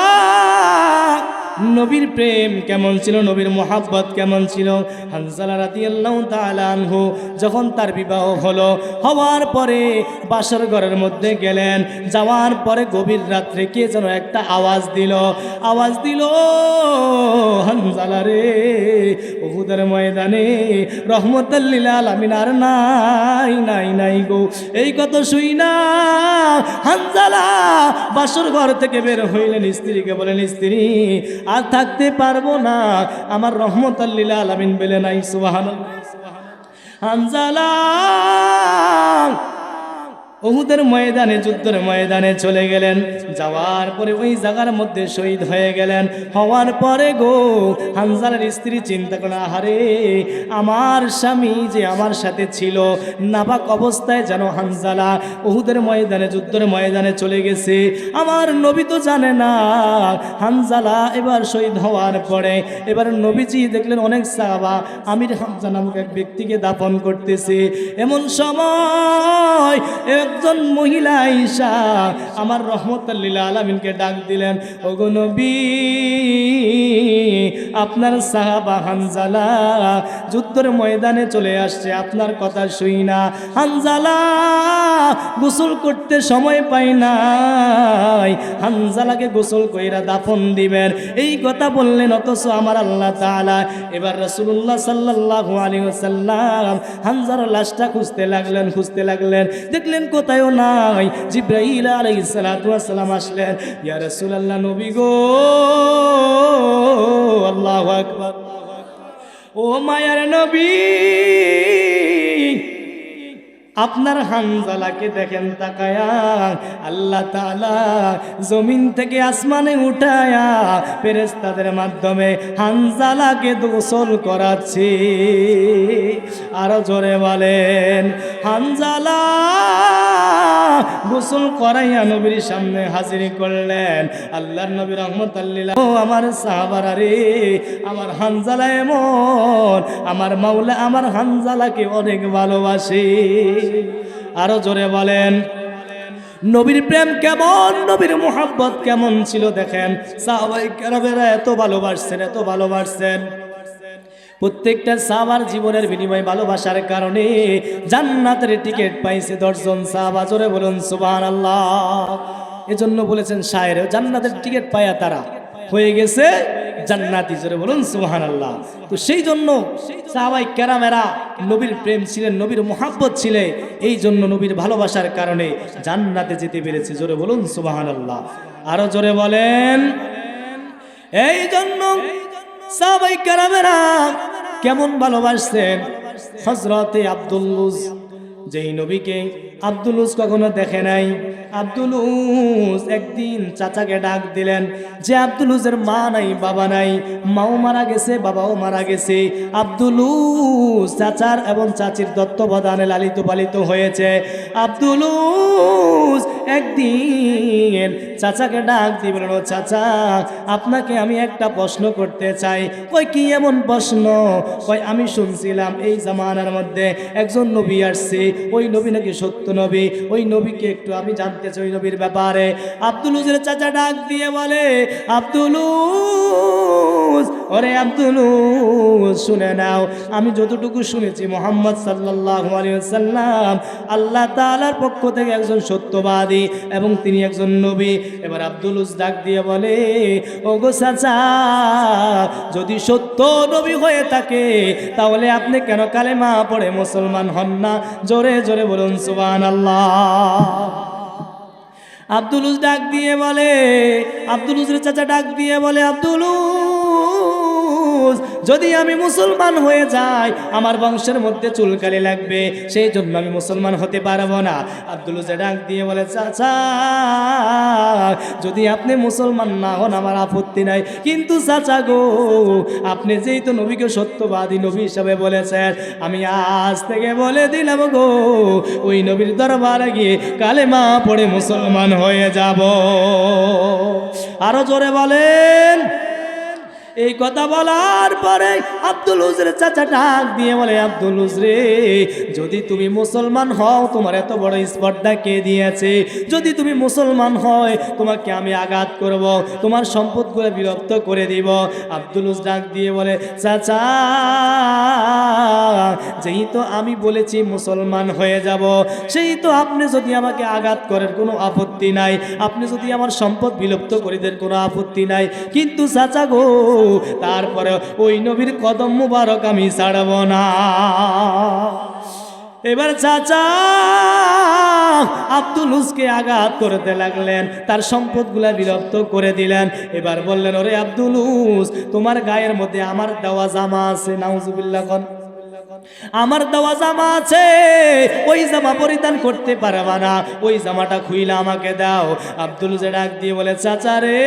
নবীর প্রেম কেমন ছিল, নবীর মোহাব্বত কেমন ছিল। হানজালা রাদিয়াল্লাহু তাআলা আনহু যখন তার বিবাহ হলো, হওয়ার পরে বাসর ঘরের মধ্যে গেলেন, যাওয়ার পরে গভীর রাত্রে কে যেন একটা আওয়াজ দিল, হানজালা রে, উহুদের ময়দানে রহমতুল লিল আলামিন আর নাই গো। এই কথা শুই না হানজালা বাসর ঘর থেকে বের হইলেন, স্ত্রীকে বলেন, স্ত্রী আর থাকতে পারবো না, আমার রহমতুল লিল আলামিন বলে নাই। সুবহানাল্লাহ। হানজালা উহুদের ময়দানে, যুদ্ধের ময়দানে চলে গেলেন, যাওয়ার পরে ওই জায়গার মধ্যে শহীদ হয়ে গেলেন। হওয়ার পরে গো হানজালার স্ত্রী চিন্তা করে, আহারে আমার স্বামী যে আমার সাথে ছিল, নাপাক অবস্থায় যেন হানজালা উহুদের ময়দানে, যুদ্ধের ময়দানে চলে গেছে, আমার নবী তো জানে না। হানজালা এবার শহীদ হওয়ার পরে এবার নবীজি দেখলেন অনেক সাহাবা আমির হামজা নামক এক ব্যক্তিকে দাফন করতেছে। এমন সময় একজন মহিলা আয়েশা আমার রহমতুল লিল আলামিনকে ডাক দিলেন, ওগো নবী, আপনার সাহাবা হানজালা যুদ্ধের ময়দানে চলে আসছে, আপনার কথা শুই না। হানজালা গোসল করতে সময় পাই নাই, হানজালাকে গোসল কইরা দাফন দিবেন, এই কথা বললেন। অথচ আমার আল্লাহ তাআলা এবার রাসূলুল্লাহ সাল্লাল্লাহু আলাইহি ওয়াসাল্লাম হানজালার লাশটা খুঁজতে লাগলেন, দেখলেন কোথায়ও নাই। জিবরাইল আলাইহিস সালাতু ওয়াস সালাম আসলেন, ইয়া রাসূলুল্লাহ, নবী গো, আল্লাহু আকবার, ও মায়ার নবী, আপনার হানজালাকে দেখেন তাকায়া, আল্লাহ তাআলা জমিন থেকে আসমানে উঠায়া ফেরেশতাদের মাধ্যমে হানজালাকে গোসল করাচ্ছে। আরো জোরে বলেন। হানজালা গোসল করাইয়া নবীর সামনে হাজির করলেন। আল্লাহর নবী রাহমাতুল লিল আলামিন, ও আমার সাহাবারা রে, আমার হানজালা এমন, আমার মাওলা আমার হানজালাকে অনেক ভালোবাসে। আরো জোরে বলেন। নবীর প্রেম কেমন, নবীর মোহাব্বত কেমন ছিল দেখেন। সাহাবায়ে কেরামেরা এত ভালোবাসছেন। প্রত্যেকটা সাহাবার জীবনের বিনিময়ে ভালোবাসার কারণে জান্নাতের টিকিট পাইছে 10 জন সাহাবা। জোরে বলুন সুবহানাল্লাহ। এজন্য বলেছেন শায়ের, জান্নাতের টিকিট পায়া তারা হয়ে গেছে জান্নাতি। জোরে বলুন সুবহানাল্লাহ। তো সেই জন্য সাহাবায়ে কেরামেরা নবীর প্রেম ছিলেন, নবীর মোহাব্বত ছিলেন, এই জন্য নবীর ভালোবাসার কারণে জান্নাতে যেতে পেরেছে। জোরে বলুন সুবহানাল্লাহ। আরো জোরে বলেন। এই জন্য সাহাবায়ে কেরামেরা কেমন ভালোবাসতেন। হযরতে আব্দুল্লুজ, যেই নবীকে আব্দুল্লুজ কখনো দেখে নাই, আব্দুল্লুজ একদিন চাচাকে ডাক দিলেন যে আব্দুল্লুজের মা নাই, বাবা নাই, মাও মারা গেছে, বাবাও মারা গেছে। আব্দুল্লুজ চাচার এবং চাচির তত্ত্বাবধানে লালিত পালিত হয়েছে। আব্দুল্লুজ একদিন চাচাকে ডাক দিয়ে বলল, চাচা আপনাকে আমি একটা প্রশ্ন করতে চাই। কই কি এমন প্রশ্ন? কই আমি শুনছিলাম এই জামানার মধ্যে একজন নবী আসছে, ওই নবী নাকি সত্য নবী, ওই নবীকে একটু আমি জানতে চাই, ওই নবীর ব্যাপারে। আব্দুল্লুজের চাচা ডাক দিয়ে বলে, আব্দুল্লুজ, ওরে আব্দুল্লুজ শুনে নাও, আমি যতটুকু শুনেছি মুহাম্মদ সাল্লাল্লাহু আলাইহি ওয়াসাল্লাম আল্লাহ তাআলার পক্ষ থেকে একজন সত্যবাদী এবং তিনি একজন নবী। এবার আব্দুল্লুজ ডাক দিয়ে বলে, ওগো চাচা, যদি সত্য নবী হয়ে থাকে তাহলে আপনি কেন কালেমা পড়ে মুসলমান হন না? জোরে জোরে বলুন সুবহানাল্লাহ। আব্দুল্লুজ ডাক দিয়ে বলে, আব্দুল্লুজের চাচা ডাক দিয়ে বলে, আব্দুল্লুজ আব্দুলুজ যদি আমি মুসলমান হয়ে যাই আমার বংশের মধ্যে চুলকালি লাগবে, সেই জন্য আমি মুসলমান হতে পারবো না। আব্দুলুজে ডাক দিয়ে বলে, চাচা যদি আপনি মুসলমান না হন আমার আপত্তি নাই, কিন্তু চাচা গো আপনি যেই তো নবীকে সত্যবাদী নবী হিসাবে বলেছেন, আমি আজ থেকে বলে দিলাম গো ওই নবীর দরবারে গিয়ে কালেমা পড়ে মুসলমান হয়ে যাব। আরো জোরে বলেন। এই কথা বলার পরে আব্দুলুজের চাচা ডাক দিয়ে বলে, আব্দুলুজ রে যদি তুমি মুসলমান হও তোমার এত বড় স্পর্ধা কে দিয়েছে? যদি তুমি মুসলমান হয় তোমাকে আমি আঘাত করব, তোমার সম্পদগুলো বিরক্ত করে দিব। আব্দুলুজ ডাক দিয়ে বলে, চাচা যেই তো আমি বলেছি মুসলমান হয়ে যাব, সেই তো আপনি যদি আমাকে আঘাত করেন কোনো আপত্তি নাই, আপনি যদি আমার সম্পদ বিলুপ্ত করে দেন কোনো আপত্তি নাই, কিন্তু চাচা গো তারপরে ওই নবীর কদম মুবারক আমি ছাড়ব না। এবার চাচা আব্দুলুজকে আঘাত করতে লাগলেন, তার সম্পদগুলা বিলুপ্ত করে দিলেন। এবার বললেন, ওরে আব্দুলুজ তোমার গায়ের মধ্যে আমার দেওয়া জামা আছে, নাউজুবিল্লাহ, আমার দেওয়া জামা আছে, ওই জামা পরিধান করতে পারবা না, ওই জামাটা খুইলা আমাকে দাও। আব্দুলুজ ডাক দিয়ে বলে, চাচা রে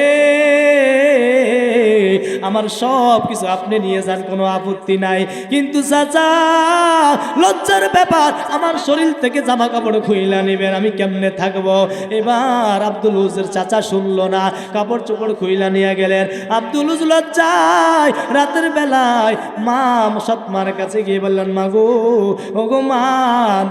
আমার সব কিছু আপনি নিয়ে যান কোনো আপত্তি নাই, কিন্তু চাচা লজ্জার ব্যাপার আমার শরীর থেকে জামা কাপড় খুইলা নেবেন, আমি কেমনে থাকবো? এবার আব্দুলুজের চাচা শুনলো না, কাপড় চোপড় খুইলা নিয়ে গেলেন। আব্দুলুজ লজ্জায় রাতের বেলায় মা সৎমার কাছে গিয়ে বললেন, মা গো ও গো মা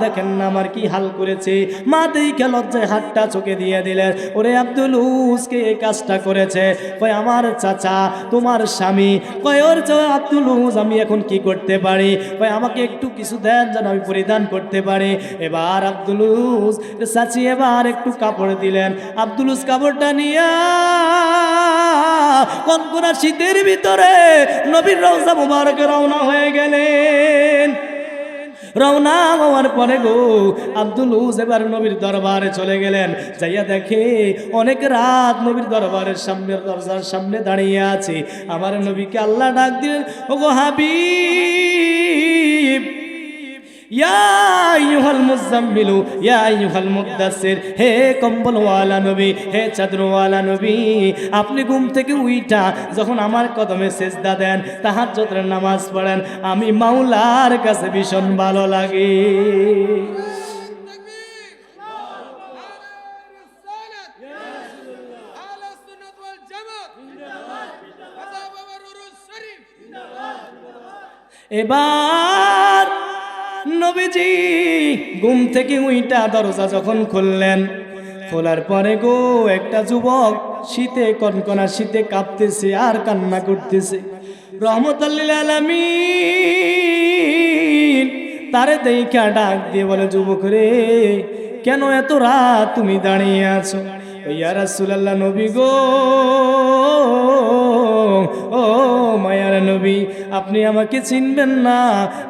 দেখেন না আমার কি হাল করেছে। মা দেখে লজ্জায় হাতটা চোখে দিয়ে দিলেন। ওরে আব্দুলুজকে এই কাজটা করেছে কই আমার চাচা তোমার স্বামী। কই ওর আব্দুলুজ আমি এখন কি করতে পারি? কই আমাকে একটু কিছু দেন যেন আমি পরিধান করতে পারি। এবার আব্দুলুজ চাচি এবার একটু কাপড় দিলেন। আব্দুলুজ কাপড়টা নিয়ে কনকনা শীতের ভিতরে নবীর রওজা মুবারকে রওনা হয়ে গেলেন। রওনা হওয়ার পরে গো আব্দুলুজ এবার নবীর দরবারে চলে গেলেন। যাইয়া দেখে অনেক রাত নবীর দরবারের সামনে দরজার সামনে দাঁড়িয়ে আছে। আমার নবীকে আল্লাহ ডাক দিলেন, ওগো হাবিব ইয়া আইয়ুহাল মুজাম্মিলু ইয়া আইয়ুহাল মুদ্দাসসির, হে কম্বলওয়ালা নবী, হে চাদরওয়ালা নবী, আপনি ঘুম থেকে উইঠা যখন আমার কদমে সেজদা দেন, তাহাজ্জুদের নামাজ পড়েন, আমি মাওলার কাছে ভীষণ ভালো লাগে। এবার নবীজি ঘুম থেকে উইটা দরজা যখন খুললেন, খোলার পরে গো একটা যুবক শীতে কনকনা শীতে কাঁপতেছে আর কান্না করতেছে। রহমতুল লিল আলামিন তারে দেখা ডাক দিয়ে বলে, যুবক রে কেন এত রাত তুমি দাঁড়িয়ে আছো? ইয়া রাসূলুল্লাহ নবী গো, ও মায়ার নবী আপনি আমাকে চিনবেন না,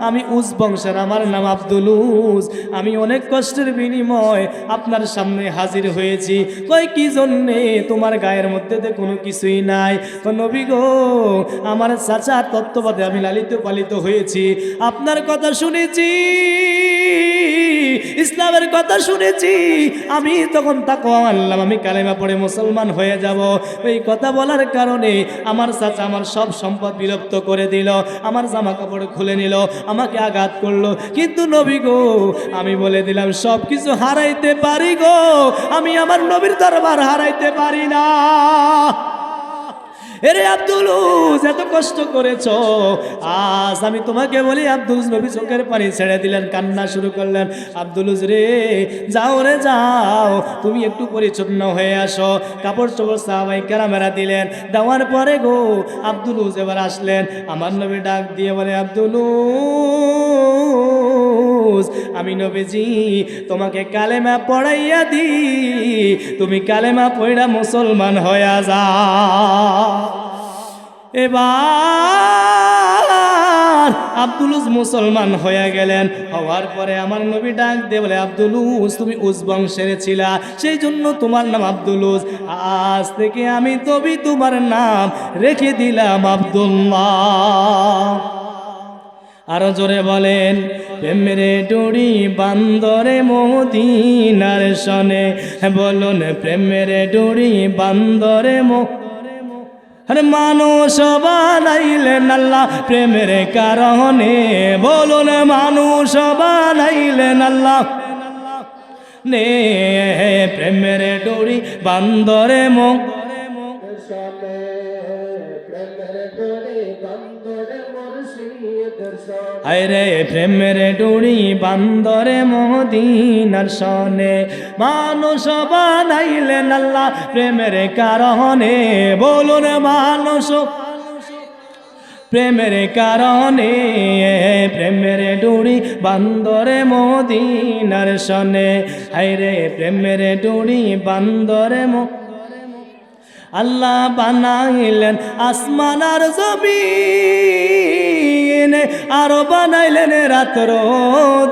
আমি উজ বংশের, আমার নাম আব্দুলুজ, আমি অনেক কষ্টের বিনিময় আপনার সামনে হাজির হয়েছি। কই কি জন্যে? তোমার গায়ের মধ্যে তো কোনো কিছুই নাই। তো নবী গো আমার চাচার তত্ত্বাবধানে আমি লালিত পালিত হয়েছি, আপনার কথা শুনেছি, ইসলামের কথা শুনেছি, আমি তখন তাকওয়া আনলাম, আমি কালেমা পড়ে মুসলমান হয়ে যাব। এই কথা বলার কারণে আমার চাচা আমার সব সম্পদ বিলুপ্ত করে দিল, আমার জামা কাপড় খুলে নিল, আমাকে আঘাত করলো, কিন্তু নবী গো আমি বলে দিলাম সব কিছু হারাইতে পারি গো, আমি আমার নবীর দরবার হারাইতে পারি না। এরে আব্দুলুজ এত কষ্ট করেছ, আজ আমি তোমাকে বলি। আব্দুলুজ নবী চোখের পানি ছেড়ে দিলেন, কান্না শুরু করলেন। আব্দুলুজ রে যাও রে যাও, তুমি একটু পরিচ্ছন্ন হয়ে আসো। কাপড় চোপড় সাহাবায়ে কেরামেরা দিলেন, দেওয়ার পরে গো আব্দুলুজ এবার আসলেন। আমার নবী ডাক দিয়ে বলে, আব্দুলুজ আমি নবীজি তোমাকে কালেমা পড়াইয়া দি, তুমি কালেমা পড়া মুসলমান হয়ে যাও। এবার আমার আব্দুলুস মুসলমান হয়ে গেলেন। হওয়ার পরে আমার নবী ডাক দিয়ে বলে, আব্দুলুস তুমি উস বংশের ছিলা, সেই জন্য তোমার নাম আব্দুলুস। আজ থেকে আমি তবে তোমার নাম রেখে দিলাম আব্দুল্লাহ। আরো জোরে বলেন, প্রেমের ডুরি বান্দরে মদিনার সনে, বলুন প্রেমের ডুরি বান্দরে আরে মানুষ বানাইলেন আল্লাহ প্রেমের কারণে, বলুন মানুষ বানাইলেন আল্লাহ নে, প্রেমের ডুরি বান্দরে আরে প্রেমের ডুরি বান্দরে মদিনার সনে, মানুষ বানাইলেন আল্লাহ প্রেমের কারণে, বলুন মানুষ প্রেমের কারণে, প্রেমের ডুরি বান্দরে মদিনার সনে, আরে প্রেমের ডুরি বান্দরে আল্লাহ বানাইলেন আসমান আর জমিন, আরো বানাইলেন রাত্র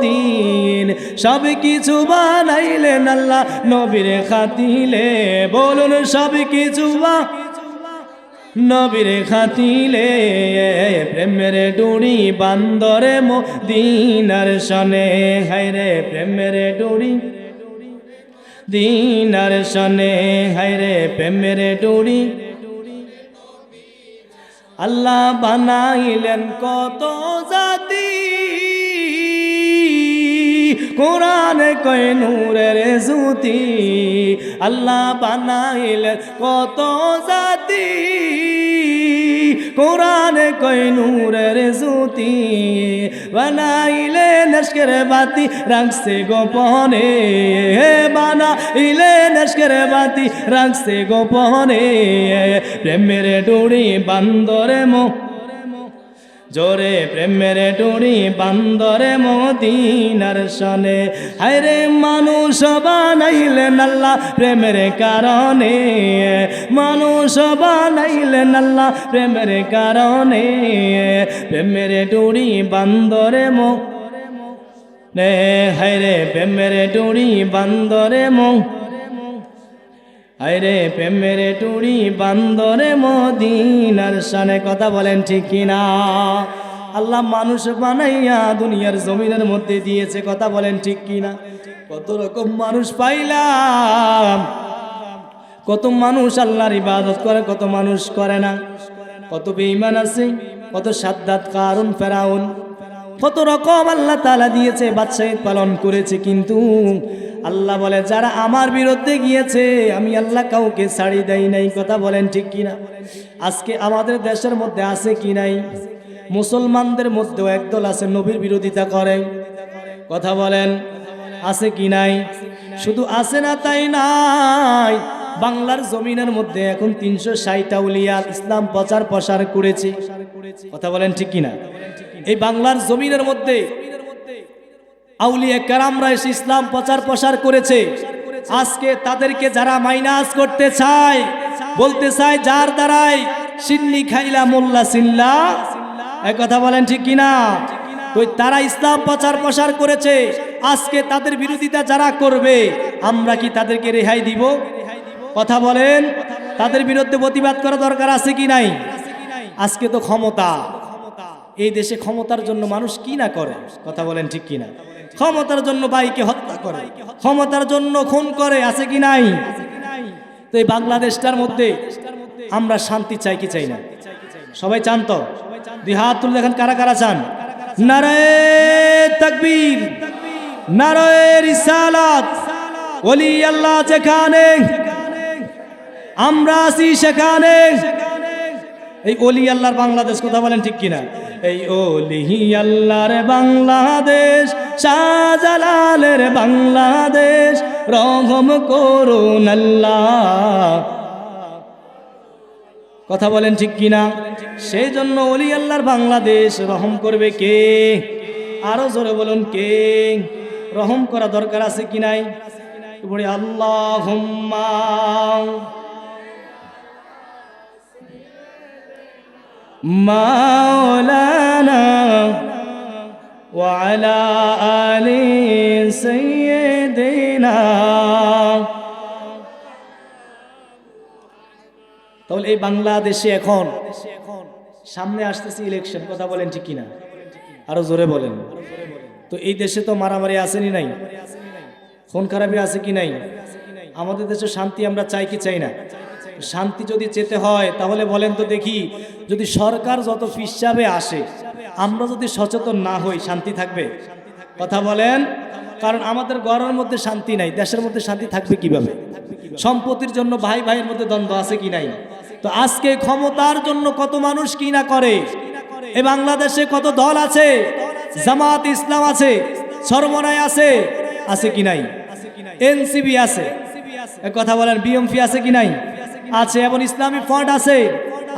দিন, সব কিছু বানাইলেন আল্লাহ নবীর খাতিলে, বলুন সব কিছু নবীর খাতিলে, প্রেমের ডুরি বান্দরে মদিনার সনে, হায়রে প্রেমের ডুরি দিনার সনে, হায়রে প্রেমের ডুরি আল্লাহ বানাইলেন কত জাতি, কোরআন কয় নূরের জ্যোতি, আল্লাহ বানাইলেন কত জাতি, কোরআন কয় নূরের জ্যোতি, বানাইলেন আজকের বাতি রাখছে গোপনে, বানাইলেন আজকের বাতি রাখছে গোপনে, প্রেমের ডুরি বান্দরে জোরে প্রেমের ডুরি বান্দরে মদিনার সনে, হায়রে মানুষ বানাইলেন আল্লাহ প্রেমের কারণে, মানুষ বানাইলেন আল্লাহ প্রেমের কারণে, প্রেমের ডুরি বান্দরে হায়রে প্রেমের ডুরি বান্দরে আরে প্রেমের টুরি বান্দরে মদিনার শানে, কথা বলেন ঠিক কিনা? আল্লাহ মানুষ বানাইয়া দুনিয়ার জমিনের মধ্যে দিয়েছে, কথা বলেন ঠিক কিনা? কত রকম মানুষ পাইলাম, কত মানুষ আল্লাহর ইবাদত করে, কত মানুষ করে না, কত বেঈমান আছে, কত সাদ্দাত কারুন ফেরাউন, কত রকম আল্লাহ তাআলা দিয়েছে, বাদশাহী পালন করেছে, কিন্তু আল্লাহ বলে যারা আমার বিরুদ্ধে গিয়েছে আমি আল্লাহ কাউকে ছাড়ি দেই নাই, কথা বলেন ঠিক কিনা? আজকে আমাদের দেশের মধ্যে আছে কি নাই? মুসলমানদের মধ্যেও একদল আছে নবীর বিরোধিতা করে, কথা বলেন আছে কি নাই? শুধু আছে না তাই নাই, বাংলার জমিনের মধ্যে এখন 360 আউলিয়া ইসলাম প্রচার প্রসার করেছে, কথা বলেন ঠিক কিনা? এই বাংলার জমিনের মধ্যে আউলিয়া কেরামরা এসে ইসলাম প্রচার প্রসার করেছে। আজকে তাদেরকে যারা মাইনাস করতে চায়, বলতে চায় যার দ্বারাই সিন্নি খাইলা মোল্লা সিল্লা, এক কথা বলেন ঠিক কিনা? ওই তারা ইসলাম প্রচার প্রসার করেছে, আজকে তাদের বিরোধিতা যারা করবে আমরা কি তাদেরকে রেহাই দিব? কথা বলেন, তাদের বিরুদ্ধে প্রতিবাদ করা দরকার আছে কি নাই? আজকে তো ক্ষমতা, এই দেশে ক্ষমতার জন্য মানুষ কি না করে, কথা বলেন ঠিক কিনা? ক্ষমতার জন্য ভাইকে হত্যা করে, ক্ষমতার জন্য খুন করে, আছে কি নাই? তো এই বাংলাদেশটার মধ্যে আমরা শান্তি চাই কি চাই না? সবাই চান তো? দুই হাত তুলে দেখেন কারা কারা চান। নারায়ে তাকবীর, নারায়ে রিসালাত। ওলি আল্লাহ যেখানে, আমরা আছি সেখানে। এই ওলি আল্লাহর বাংলাদেশ, কথা বলেন ঠিক কিনা? এই ওলি আল্লাহর বাংলাদেশ, শাহজালালের বাংলাদেশ, রহম করুন আল্লাহ, কথা বলেন ঠিক কিনা? সেই জন্য ওলি আল্লাহর বাংলাদেশ রহম করবে কে? আরো জোরে বলুন কে? রহম করা দরকার আছে কি নাই? বলি আল্লাহুম্মা মাওলানা ওয়া আলা আলি সাইয়্যিদিনা। তাহলে এই বাংলাদেশে এখন সামনে আসতেছে ইলেকশন, কথা বলেন ঠিক কিনা? আরো জোরে বলেন। তো এই দেশে তো মারামারি আসেনি নাই, খুন খারাপি আছে কি নাই? আমাদের দেশে শান্তি আমরা চাই কি চাই না? শান্তি যদি চেতে হয় তাহলে বলেন তো দেখি, যদি সরকার যত হিসাবে আসে আমরা যদি সচেতন না হই শান্তি থাকবে? কথা বলেন। কারণ আমাদের ঘরের মধ্যে শান্তি নাই, দেশের মধ্যে শান্তি থাকবে কিভাবে? সম্পত্তির জন্য ভাই ভাইয়ের মধ্যে দ্বন্দ্ব আছে কি নাই? তো আজকে ক্ষমতার জন্য কত মানুষ কি না করে। এই বাংলাদেশে কত দল আছে, জামাত ইসলাম আছে, সরমনায় আছে, আছে কি নাই? এনসিবি আছে, কথা বলেন, বিএমপি আছে কি নাই? আছে। এবং ইসলামী ফ্রন্ট আছে,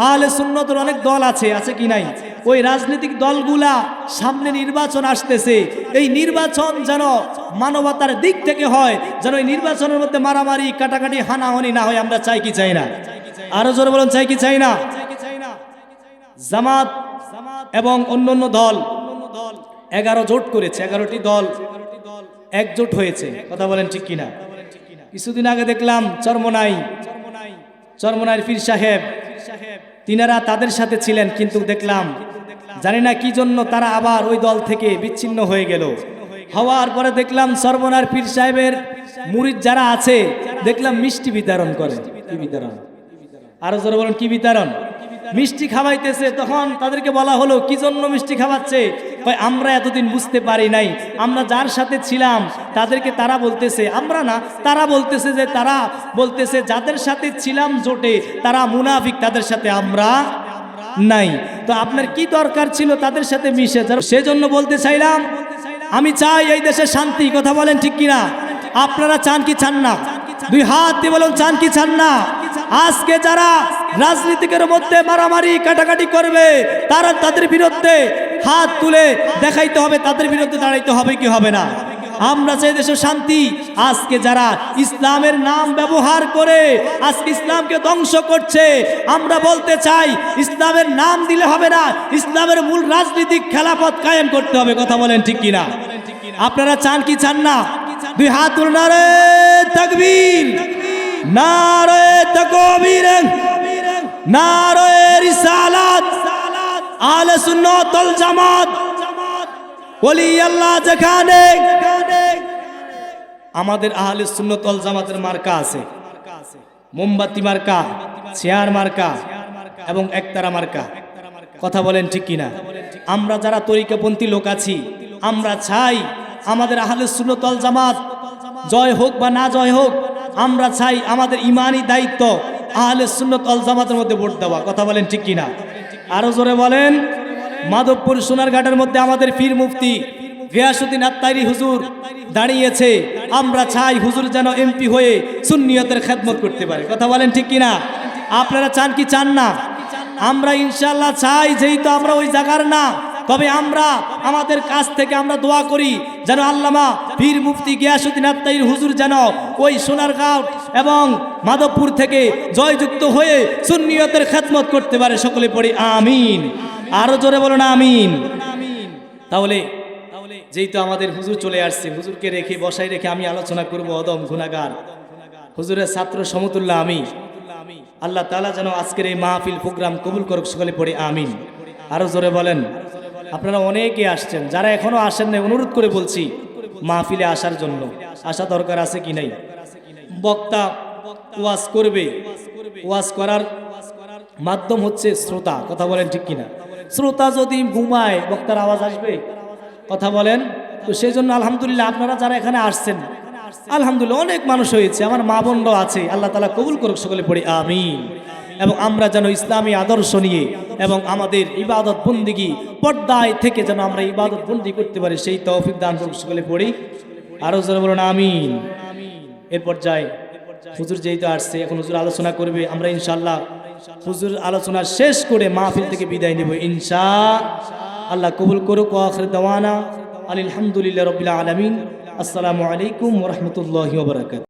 আহলে সুন্নতের অনেক দল আছে, আছে কি নাই? ওই রাজনৈতিক দলগুলা সামনে নির্বাচন আসতেছে, এই নির্বাচন যেন মানবতার দিক থেকে হয়, যেন এই নির্বাচনের মধ্যে মারামারি কাটাকাটি হানাহানি না হয়, আমরা চাই কি চাই না? আরো জোরে বলুন, চাই কি চাই না? জামাত এবং অন্যান্য দল 11 জোট করেছে, 11টি দল একজোট হয়েছে, কথা বলেন ঠিক কিনা? কিছুদিন আগে দেখলাম চরমনাইয়ের পীর সাহেব তিনারা তাদের সাথে ছিলেন, কিন্তু দেখলাম জানি না কি জন্য তারা আবার ওই দল থেকে বিচ্ছিন্ন হয়ে গেল। হওয়ার পরে দেখলাম চরমনাইয়ের পীর সাহেবের মুরিদ যারা আছে দেখলাম মিষ্টি বিতরণ করে। কি বিতরণ? আরো জোরে বলেন, কি বিতরণ? মিষ্টি খাওয়াইতেছে। তখন তাদেরকে বলা হলো কি জন্য মিষ্টি খাওয়াচ্ছে? আমরা এতদিন বুঝতে পারি নাই, আমরা যার সাথে ছিলাম তাদেরকে তারা বলতেছে, আমরা না, তারা বলতেছে যে তারা বলতেছে যাদের সাথে ছিলাম জোটে তারা মুনাফিক, তাদের সাথে আমরা নাই। তো আপনার কি দরকার ছিল তাদের সাথে মিশে? সেজন্য বলতে চাইলাম, আমি চাই এই দেশে শান্তি, কথা বলেন ঠিক কিনা? আপনারা চান কি চান না? দুই হাত দিয়ে বলুন, চান কি চান না? আজকে যারা রাজনীতিকের মধ্যে মারামারি কাটাকাটি করবে তারা তাদের বিরুদ্ধে হাত তুলে দেখাইতে হবে, তাদের বিরুদ্ধে দাঁড়াইতে হবে কি হবে না? আমরা চাই দেশে শান্তি। আজকে যারা ইসলামের নাম ব্যবহার করে আজকে ইসলামকে ধ্বংস করছে, আমরা বলতে চাই ইসলামের নাম দিলে হবে না, ইসলামের মূল রাজনীতিক খেলাফত কায়েম করতে হবে, কথা বলেন ঠিক কিনা? আপনারা চান কি চান না? দুই হাত তুলে নারে তাকবীর, নারে তাকবীর, নারে রিসালাত, আহলে সুন্নাত ওয়াল জামাত, ওলি আল্লাহ যেখানে। আমাদের আহলে সুন্নাত ওয়াল জামাতের মার্কা আছে, মোমবাতি মার্কা, চেয়ার মার্কা এবং একতারা মার্কা, কথা বলেন ঠিক কিনা? আমরা যারা তরিকাপন্থী লোক আছি আমরা চাই আমাদের আহলে সুন্নাত ওয়াল জামাত জয় হোক বা না জয় হোক, আমরা চাই আমাদের ইমানি দায়িত্ব আহলে সুন্নাত ওয়াল জামাতের মধ্যে ভোট দেওয়া, কথা বলেন ঠিক কিনা? আরো জোরে বলেন। মাধবপুর সোনারঘাটের মধ্যে আমাদের পীর মুফতি গিয়াসউদ্দিন আত্তাইরি হুজুর দাঁড়িয়েছে, আমরা চাই হুজুর যেন এমপি হয়ে সুন্নিয়তের খেদমত করতে পারে, কথা বলেন ঠিক কিনা? আপনারা চান কি চান না? আমরা ইনশাআল্লাহ চাই, যেহেতু আমরা ওই জায়গার না, তবে আমরা আমাদের কাছ থেকে আমরা দোয়া করি যেন আল্লামা পীর মুফতি গিয়াসউদ্দিন আত্তাইরি হুজুর যেন ওই সোনারঘাট এবং মাধবপুর থেকে জয়যুক্ত হয়ে সুন্নিয়তের খেদমত করতে পারে। সকলে পড়ি আমিন। আরো জোরে বলুন আমিন। তাহলে যেহেতু আমাদের হুজুর চলে আসছে, হুজুরকে রেখে বসাই রেখে আমি আলোচনা করব অদম গুনাহগার হুজুরের ছাত্র সমতুল্য আমি। আল্লাহ তাআলা যেন আজকের এই মাহফিল প্রোগ্রাম কবুল করুক, সকলে পড়ি আমিন। আরো জোরে বলেন। আপনারা অনেকে আসছেন, যারা এখনো আসেন না অনুরোধ করে বলছি মাহফিলে আসার জন্য, আসা দরকার আছে কি নাই? বক্তা ওয়াজ করবে, ওয়াজ করার মাধ্যম হচ্ছে শ্রোতা, কথা বলেন ঠিক কিনা? শ্রোতা যদি ঘুমায় বক্তার আওয়াজ আসবে, কথা বলেন। তো সেই জন্য আলহামদুলিল্লাহ আপনারা যারা এখানে আসছেন আলহামদুলিল্লাহ অনেক মানুষ হয়েছে, আমার মা বোনরা আছে, আল্লাহ তাআলা কবুল করুক, সকলে পড়ি আমিন। এবং আমরা যেন ইসলামী আদর্শ নিয়ে এবং আমাদের ইবাদত বন্দিগি পর্দায় থেকে যেন আমরা ইবাদত বন্দি করতে পারি, সেই তৌফিক দান করুক, সকলে পড়ি আরো জোরে বলুন আমিন। এরপর যাই, হুজুর যেহেতু আসছে এখন হুজুর আলোচনা করবে, আমরা ইনশাআল্লাহ হুজুর আলোচনা শেষ করে মাহফিল থেকে বিদায় নেব ইনশাআল্লাহ। কবুল করুক। ওয়া আখির দাওয়ানা আলহামদুলিল্লাহি রাব্বিল আলামিন। আসসালামু আলাইকুম ওয়া রাহমাতুল্লাহি ওয়া বারাকাতুহু।